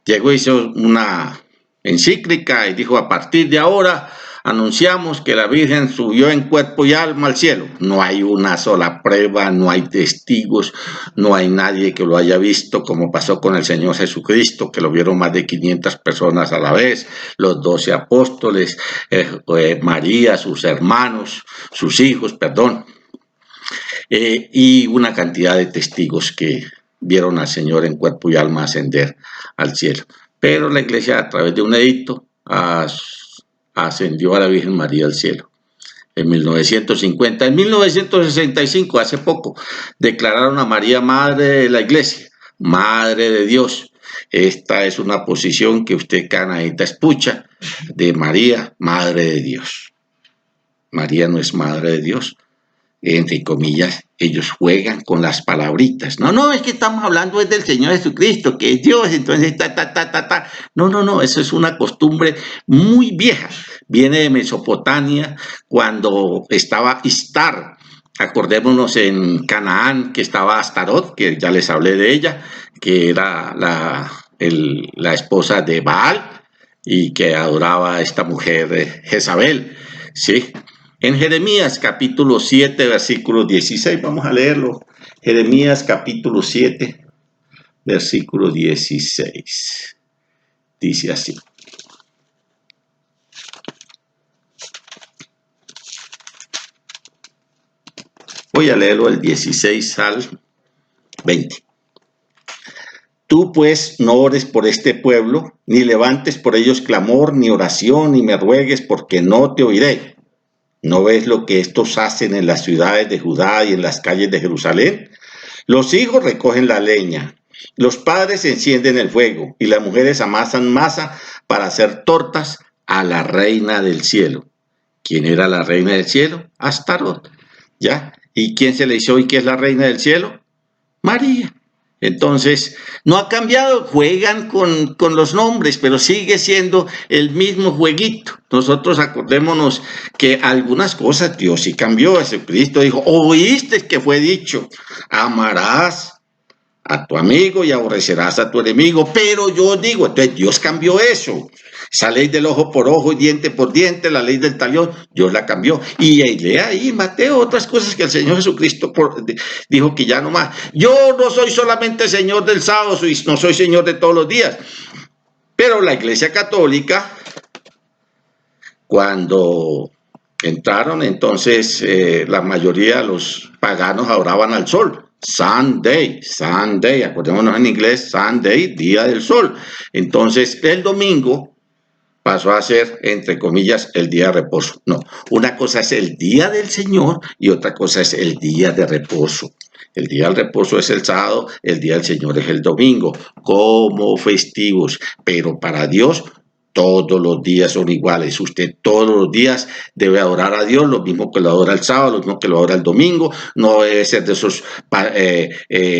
Llegó, hizo una encíclica y dijo: a partir de ahora anunciamos que la Virgen subió en cuerpo y alma al cielo. No hay una sola prueba, no hay testigos, no hay nadie que lo haya visto, como pasó con el Señor Jesucristo, que lo vieron más de 500 personas a la vez, los 12 apóstoles, María, sus hermanos, sus hijos, perdón, y una cantidad de testigos que vieron al Señor en cuerpo y alma ascender al cielo. Pero la Iglesia, a través de un edicto, ascendió a la Virgen María al cielo en 1950. En 1965, hace poco, declararon a María Madre de la Iglesia, Madre de Dios. Esta es una posición que usted canadita escucha, de María, Madre de Dios. María no es Madre de Dios. Entre comillas, ellos juegan con las palabritas. No, es que estamos hablando del Señor Jesucristo, que es Dios, entonces No, eso es una costumbre muy vieja. Viene de Mesopotamia, cuando estaba Istar. Acordémonos en Canaán, que estaba Astarot, que ya les hablé de ella, que era la esposa de Baal y que adoraba a esta mujer Jezabel, ¿sí? En Jeremías capítulo 7, versículo 16, vamos a leerlo. Jeremías capítulo 7, versículo 16. Dice así: voy a leerlo del 16 al 20. Tú pues no ores por este pueblo, ni levantes por ellos clamor, ni oración, ni me ruegues, porque no te oiré. ¿No ves lo que estos hacen en las ciudades de Judá y en las calles de Jerusalén? Los hijos recogen la leña, los padres encienden el fuego y las mujeres amasan masa para hacer tortas a la reina del cielo. ¿Quién era la reina del cielo? Astarot. ¿Ya? ¿Y quién se le hizo hoy que es la reina del cielo? María. Entonces, no ha cambiado, juegan con los nombres, pero sigue siendo el mismo jueguito. Nosotros acordémonos que algunas cosas Dios sí cambió. Jesucristo dijo: oíste que fue dicho, amarás a tu amigo y aborrecerás a tu enemigo. Pero yo digo, entonces Dios cambió eso. Esa ley del ojo por ojo y diente por diente, la ley del talión, Dios la cambió. Y lea ahí, Mateo, otras cosas que el Señor Jesucristo dijo que ya no más. Yo no soy solamente Señor del sábado, no soy Señor de todos los días. Pero la Iglesia Católica, cuando entraron, entonces la mayoría de los paganos adoraban al sol. Sunday, acordémonos en inglés, Sunday, día del sol. Entonces el domingo pasó a ser, entre comillas, el día de reposo. No, una cosa es el día del Señor y otra cosa es el día de reposo. El día del reposo es el sábado, el día del Señor es el domingo, como festivos. Pero para Dios todos los días son iguales. Usted todos los días debe adorar a Dios, lo mismo que lo adora el sábado, lo mismo que lo adora el domingo. No debe ser de esos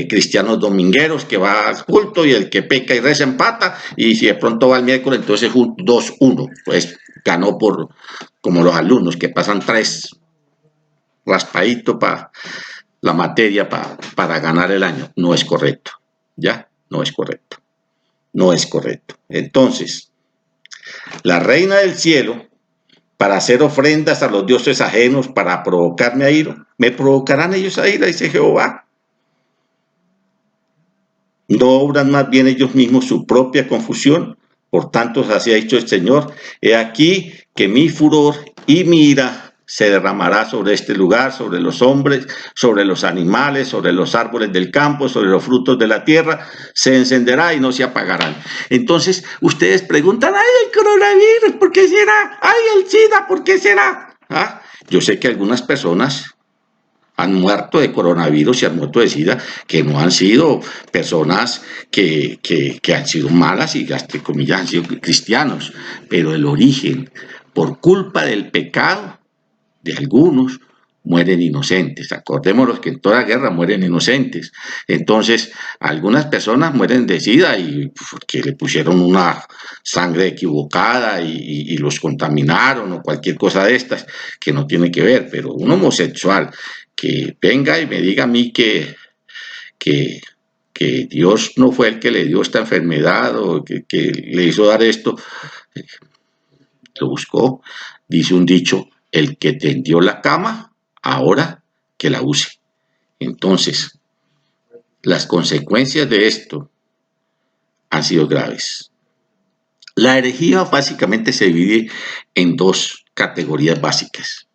cristianos domingueros que va al culto y el que peca y reza empata, y si de pronto va el miércoles, entonces es un 2-1. Pues ganó por, como los alumnos que pasan 3 raspaditos para la materia para ganar el año. No es correcto, ¿ya? No es correcto. No es correcto. Entonces, la reina del cielo, para hacer ofrendas a los dioses ajenos, para provocarme a ira, ¿me provocarán ellos a ira?, dice Jehová. ¿No obran más bien ellos mismos su propia confusión? Por tanto, así ha dicho el Señor: he aquí que mi furor y mi ira se derramará sobre este lugar, sobre los hombres, sobre los animales, sobre los árboles del campo, sobre los frutos de la tierra, se encenderá y no se apagarán. Entonces, ustedes preguntan: ay, el coronavirus, ¿por qué será? Ay, el SIDA, ¿por qué será? ¿Ah? Yo sé que algunas personas han muerto de coronavirus y han muerto de SIDA, que no han sido personas que han sido malas y, entre comillas, han sido cristianos, pero el origen, por culpa del pecado de algunos, mueren inocentes. Acordémonos que en toda guerra mueren inocentes. Entonces, algunas personas mueren de SIDA y porque le pusieron una sangre equivocada y los contaminaron o cualquier cosa de estas que no tiene que ver. Pero un homosexual que venga y me diga a mí que, que Dios no fue el que le dio esta enfermedad o que le hizo dar esto, lo buscó, dice un dicho, el que tendió la cama, ahora que la use. Entonces, las consecuencias de esto han sido graves. La herejía básicamente se divide en dos categorías básicas,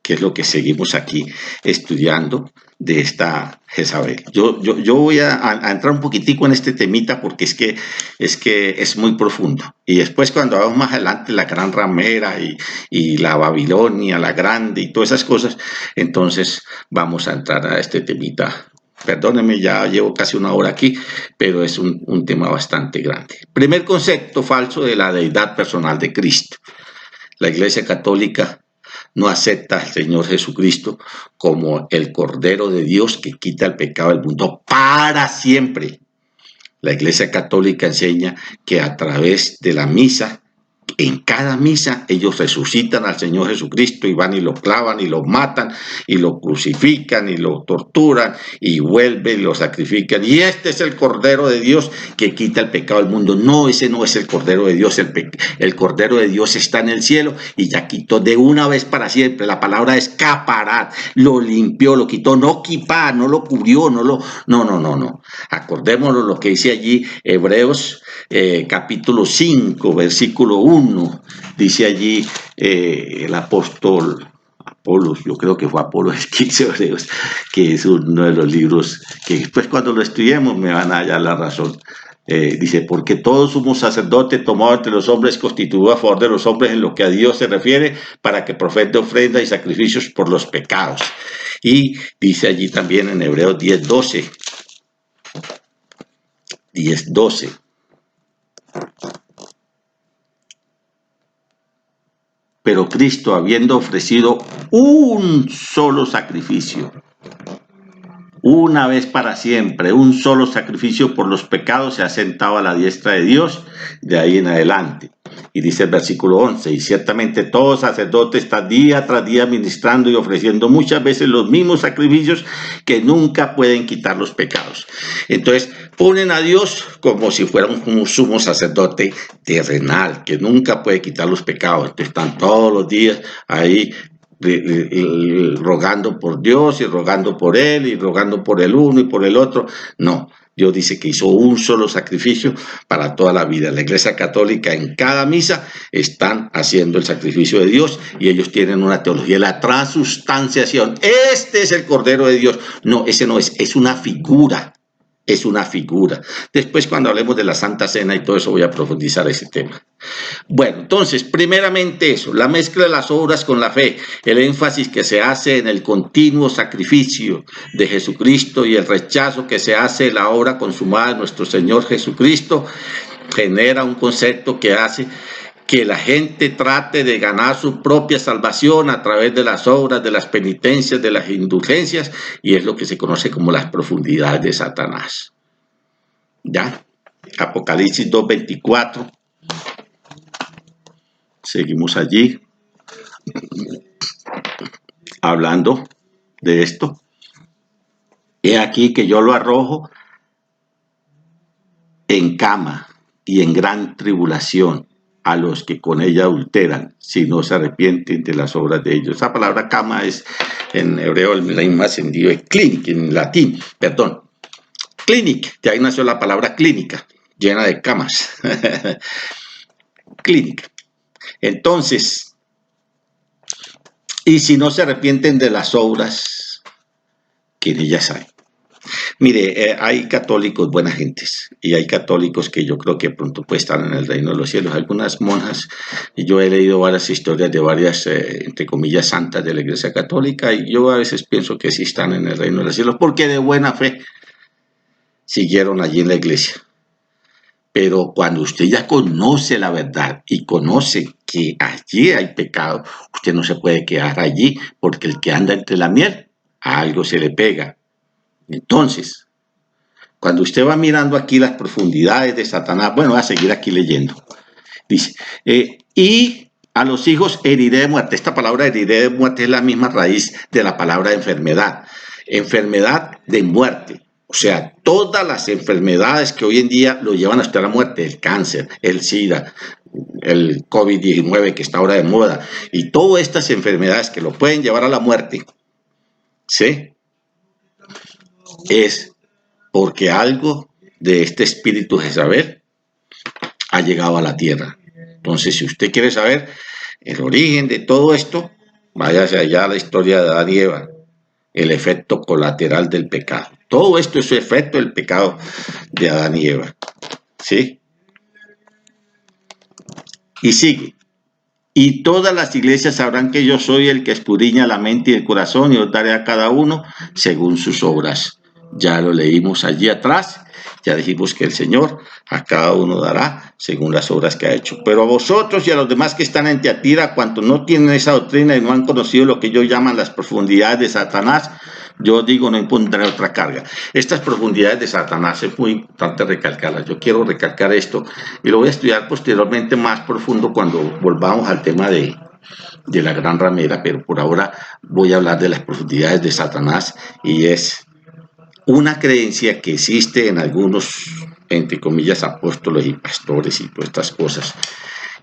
que es lo que seguimos aquí estudiando de esta Jezabel. Yo voy a entrar un poquitico en este temita porque es que es muy profundo. Y después cuando vamos más adelante la gran ramera y la Babilonia, la grande y todas esas cosas, entonces vamos a entrar a este temita. Perdónenme, ya llevo casi una hora aquí, pero es un tema bastante grande. Primer concepto falso de la deidad personal de Cristo. La Iglesia Católica no acepta al Señor Jesucristo como el Cordero de Dios que quita el pecado del mundo para siempre. La Iglesia Católica enseña que a través de la misa, en cada misa, ellos resucitan al Señor Jesucristo y van y lo clavan y lo matan y lo crucifican y lo torturan y vuelven y lo sacrifican. Y este es el Cordero de Dios que quita el pecado del mundo. No, ese no es el Cordero de Dios. El Cordero de Dios está en el cielo y ya quitó de una vez para siempre. La palabra es caparat. Lo limpió, lo quitó, no kipá, no lo cubrió, no. Acordémonos lo que dice allí Hebreos capítulo 5, versículo 1, dice allí el apóstol Apolos, yo creo que fue Apolos el que hizo Hebreos, que es uno de los libros que después cuando lo estudiemos me van a hallar la razón. Dice, porque todo sumo sacerdote tomado entre los hombres constituido a favor de los hombres en lo que a Dios se refiere, para que profete ofrenda y sacrificios por los pecados. Y dice allí también en Hebreos 10:12, pero Cristo, habiendo ofrecido un solo sacrificio, una vez para siempre, un solo sacrificio por los pecados, se ha sentado a la diestra de Dios de ahí en adelante. Y dice el versículo 11, y ciertamente todo sacerdote está día tras día ministrando y ofreciendo muchas veces los mismos sacrificios que nunca pueden quitar los pecados. Entonces ponen a Dios como si fuera un sumo sacerdote terrenal, que nunca puede quitar los pecados. Entonces están todos los días ahí rogando por Dios y rogando por él y rogando por el uno y por el otro. No, Dios dice que hizo un solo sacrificio para toda la vida. La Iglesia Católica en cada misa están haciendo el sacrificio de Dios y ellos tienen una teología de la transustanciación. Este es el Cordero de Dios. No, ese no es una figura. Es una figura. Después, cuando hablemos de la Santa Cena y todo eso, voy a profundizar ese tema. Bueno, entonces, primeramente eso, la mezcla de las obras con la fe, el énfasis que se hace en el continuo sacrificio de Jesucristo y el rechazo que se hace en la obra consumada de nuestro Señor Jesucristo, genera un concepto que hace que la gente trate de ganar su propia salvación a través de las obras, de las penitencias, de las indulgencias, y es lo que se conoce como las profundidades de Satanás. ¿Ya? Apocalipsis 2:24. Seguimos allí hablando de esto. He aquí que yo lo arrojo en cama y en gran tribulación a los que con ella adulteran, si no se arrepienten de las obras de ellos. Esa palabra cama es en hebreo el mismo ascendido de clinic, en latín, perdón. Clinic, de ahí nació la palabra clínica, llena de camas. Clínica. Entonces, y si no se arrepienten de las obras que en ellas hay. Mire, hay católicos buenas gentes y hay católicos que yo creo que pronto pueden estar en el reino de los cielos. Algunas monjas, y yo he leído varias historias de varias, entre comillas, santas de la Iglesia Católica y yo a veces pienso que sí están en el reino de los cielos porque de buena fe siguieron allí en la iglesia. Pero cuando usted ya conoce la verdad y conoce que allí hay pecado, usted no se puede quedar allí porque el que anda entre la miel, a algo se le pega. Entonces, cuando usted va mirando aquí las profundidades de Satanás, bueno, voy a seguir aquí leyendo. Dice, y a los hijos heriré de muerte. Esta palabra heriré de muerte es la misma raíz de la palabra enfermedad. Enfermedad de muerte. O sea, todas las enfermedades que hoy en día lo llevan hasta la muerte, el cáncer, el SIDA, el COVID-19 que está ahora de moda, y todas estas enfermedades que lo pueden llevar a la muerte, ¿sí? Es porque algo de este espíritu Jezabel ha llegado a la tierra. Entonces, si usted quiere saber el origen de todo esto, váyase allá a la historia de Adán y Eva, el efecto colateral del pecado. Todo esto es el efecto del pecado de Adán y Eva. ¿Sí? Y sigue. Y todas las iglesias sabrán que yo soy el que escudriña la mente y el corazón y os daré a cada uno según sus obras. Ya lo leímos allí atrás, ya dijimos que el Señor a cada uno dará según las obras que ha hecho. Pero a vosotros y a los demás que están en Tiatira, cuantos no tienen esa doctrina y no han conocido lo que ellos llaman las profundidades de Satanás, yo digo, no impondré otra carga. Estas profundidades de Satanás es muy importante recalcarlas. Yo quiero recalcar esto y lo voy a estudiar posteriormente más profundo cuando volvamos al tema de la gran ramera, pero por ahora voy a hablar de las profundidades de Satanás y es una creencia que existe en algunos, entre comillas, apóstoles y pastores y todas estas cosas,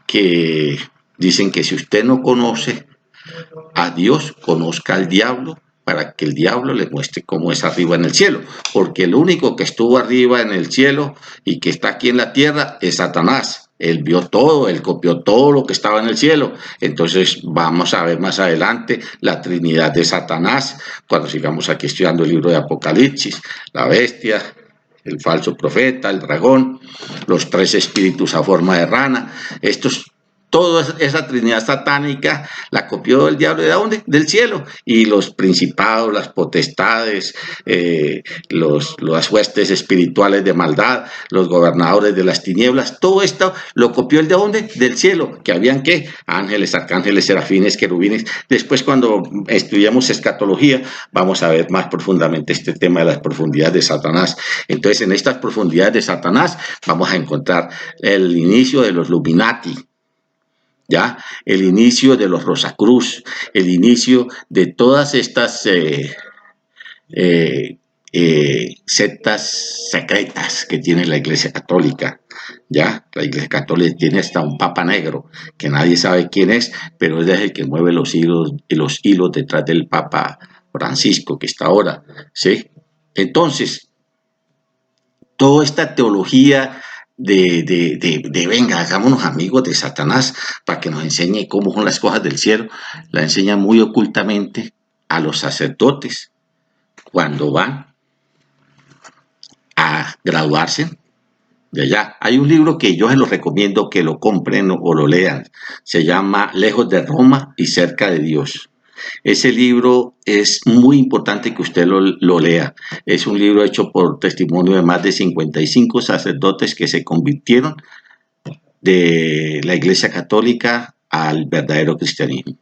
que dicen que si usted no conoce a Dios, conozca al diablo para que el diablo le muestre cómo es arriba en el cielo, porque el único que estuvo arriba en el cielo y que está aquí en la tierra es Satanás. Él vio todo, él copió todo lo que estaba en el cielo. Entonces vamos a ver más adelante la Trinidad de Satanás, cuando sigamos aquí estudiando el libro de Apocalipsis, la bestia, el falso profeta, el dragón, los tres espíritus a forma de rana. Toda esa trinidad satánica la copió el diablo. ¿De dónde? Del cielo. Y los principados, las potestades, las huestes espirituales de maldad, los gobernadores de las tinieblas, todo esto lo copió el de dónde? Del cielo. Que habían ¿qué? Ángeles, arcángeles, serafines, querubines. Después cuando estudiamos escatología vamos a ver más profundamente este tema de las profundidades de Satanás. Entonces en estas profundidades de Satanás vamos a encontrar el inicio de los Illuminati, ¿ya? El inicio de los Rosacruz, el inicio de todas estas sectas secretas que tiene la Iglesia Católica, ¿ya? La Iglesia Católica tiene hasta un Papa Negro, que nadie sabe quién es, pero es el que mueve los hilos detrás del Papa Francisco, que está ahora, ¿sí? Entonces, toda esta teología venga, hagámonos amigos de Satanás para que nos enseñe cómo son las cosas del cielo, la enseña muy ocultamente a los sacerdotes cuando van a graduarse de allá. Hay un libro que yo se los recomiendo que lo compren o lo lean, se llama Lejos de Roma y cerca de Dios. Ese libro es muy importante que usted lo lea. Es un libro hecho por testimonio de más de 55 sacerdotes que se convirtieron de la Iglesia Católica al verdadero cristianismo.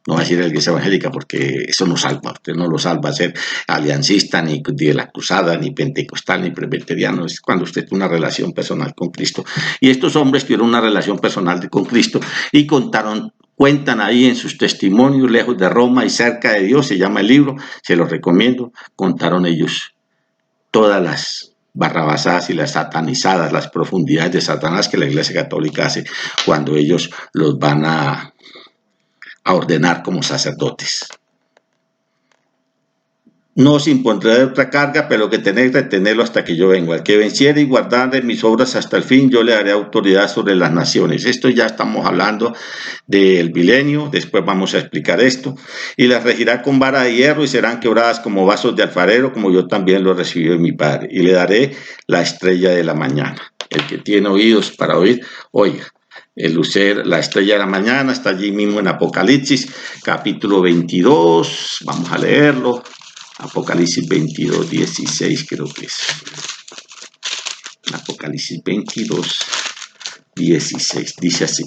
No va a decir la Iglesia Evangélica porque eso no salva. Usted no lo salva a ser aliancista, ni de la cruzada, ni pentecostal, ni presbiteriano. Es cuando usted tiene una relación personal con Cristo. Y estos hombres tuvieron una relación personal con Cristo y cuentan ahí en sus testimonios, Lejos de Roma y cerca de Dios, se llama el libro, se los recomiendo. Contaron ellos todas las barrabasadas y las satanizadas, las profundidades de Satanás que la Iglesia Católica hace cuando ellos los van a ordenar como sacerdotes. No os impondré otra carga, pero que tenéis retenerlo hasta que yo venga. Al que venciere y guardare mis obras hasta el fin, yo le daré autoridad sobre las naciones. Esto ya estamos hablando del milenio, después vamos a explicar esto. Y las regirá con vara de hierro y serán quebradas como vasos de alfarero, como yo también lo recibí de mi Padre. Y le daré la estrella de la mañana. El que tiene oídos para oír, oiga. El lucero, la estrella de la mañana, está allí mismo en Apocalipsis, capítulo 22. Vamos a leerlo. Apocalipsis 22, 16 creo que es. Apocalipsis 22, 16. Dice así.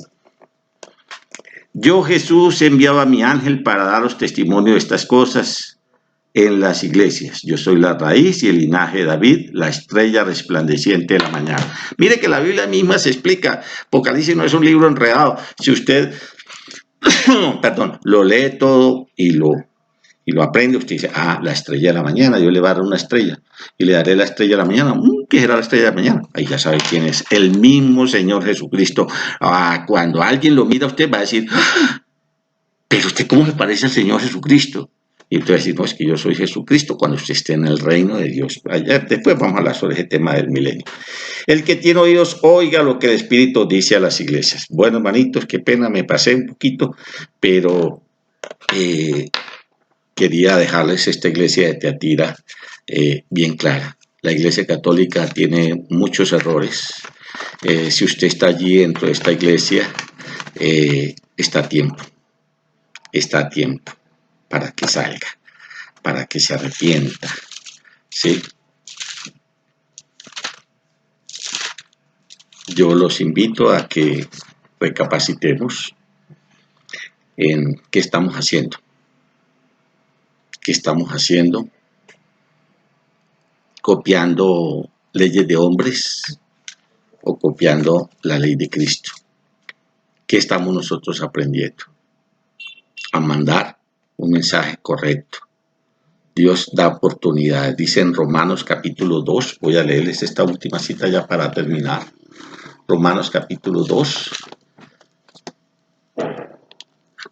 Yo, Jesús, enviaba a mi ángel para daros testimonio de estas cosas en las iglesias. Yo soy la raíz y el linaje de David, la estrella resplandeciente de la mañana. Mire que la Biblia misma se explica. Apocalipsis no es un libro enredado. Si usted, perdón, lo lee todo y lo aprende, usted dice, la estrella de la mañana, yo le voy a dar una estrella y le daré la estrella de la mañana. ¿Qué será la estrella de la mañana? Ahí ya sabe quién es, el mismo Señor Jesucristo. Cuando alguien lo mira a usted va a decir, pero usted cómo se parece al Señor Jesucristo. Y entonces decir, no, es que yo soy Jesucristo cuando usted esté en el reino de Dios. Después vamos a hablar sobre ese tema del milenio. El que tiene oídos, oiga lo que el Espíritu dice a las iglesias. Bueno, hermanitos, qué pena, me pasé un poquito, pero quería dejarles esta iglesia de Teatira bien clara. La iglesia católica tiene muchos errores. Si usted está allí dentro de esta iglesia, está a tiempo. Está a tiempo para que salga, para que se arrepienta. ¿Sí? Yo los invito a que recapacitemos en qué estamos haciendo. ¿Qué estamos haciendo? ¿Copiando leyes de hombres o copiando la ley de Cristo? ¿Qué estamos nosotros aprendiendo? A mandar un mensaje correcto. Dios da oportunidades. Dice en Romanos capítulo 2, voy a leerles esta última cita ya para terminar. Romanos capítulo 2.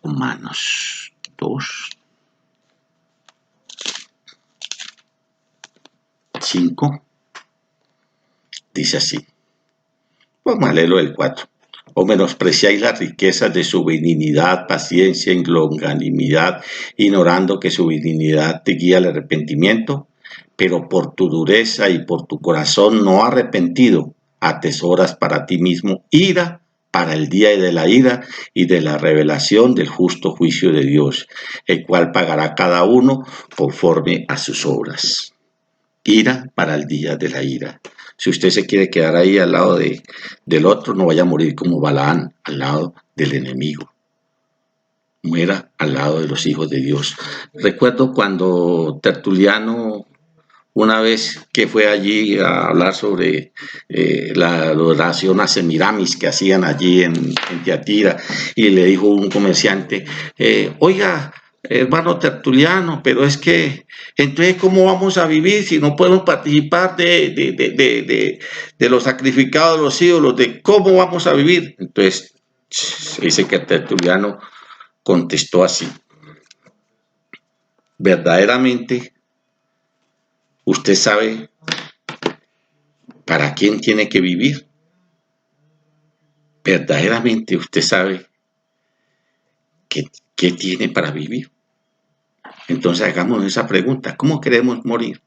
Romanos 2. 5. Dice así. Vamos a leerlo del 4. O menospreciáis las riquezas de su benignidad, paciencia y longanimidad, ignorando que su benignidad te guía al arrepentimiento, pero por tu dureza y por tu corazón no arrepentido, atesoras para ti mismo ira para el día de la ira y de la revelación del justo juicio de Dios, el cual pagará cada uno conforme a sus obras. Ira para el día de la ira. Si usted se quiere quedar ahí al lado del otro, no vaya a morir como Balaán, al lado del enemigo. Muera al lado de los hijos de Dios. Recuerdo cuando Tertuliano, una vez que fue allí a hablar sobre la adoración a Semiramis que hacían allí en Tiatira, y le dijo un comerciante, oiga, hermano Tertuliano, pero es que, entonces, ¿cómo vamos a vivir si no podemos participar de los sacrificados de los ídolos? ¿De cómo vamos a vivir? Entonces, dice que Tertuliano contestó así, verdaderamente, usted sabe para quién tiene que vivir. Verdaderamente usted sabe qué tiene para vivir. Entonces hagamos esa pregunta, ¿cómo queremos morir?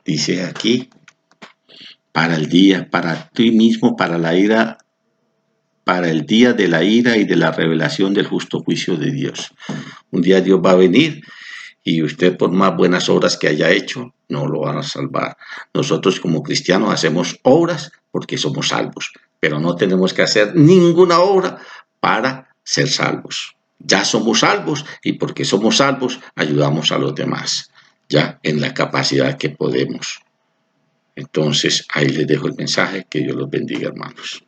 Dice aquí, para el día, para ti mismo, para la ira, para el día de la ira y de la revelación del justo juicio de Dios. Un día Dios va a venir y usted, por más buenas obras que haya hecho, no lo van a salvar. Nosotros como cristianos hacemos obras porque somos salvos, pero no tenemos que hacer ninguna obra para ser salvos. Ya somos salvos y porque somos salvos ayudamos a los demás, ya en la capacidad que podemos. Entonces, ahí les dejo el mensaje. Que Dios los bendiga, hermanos.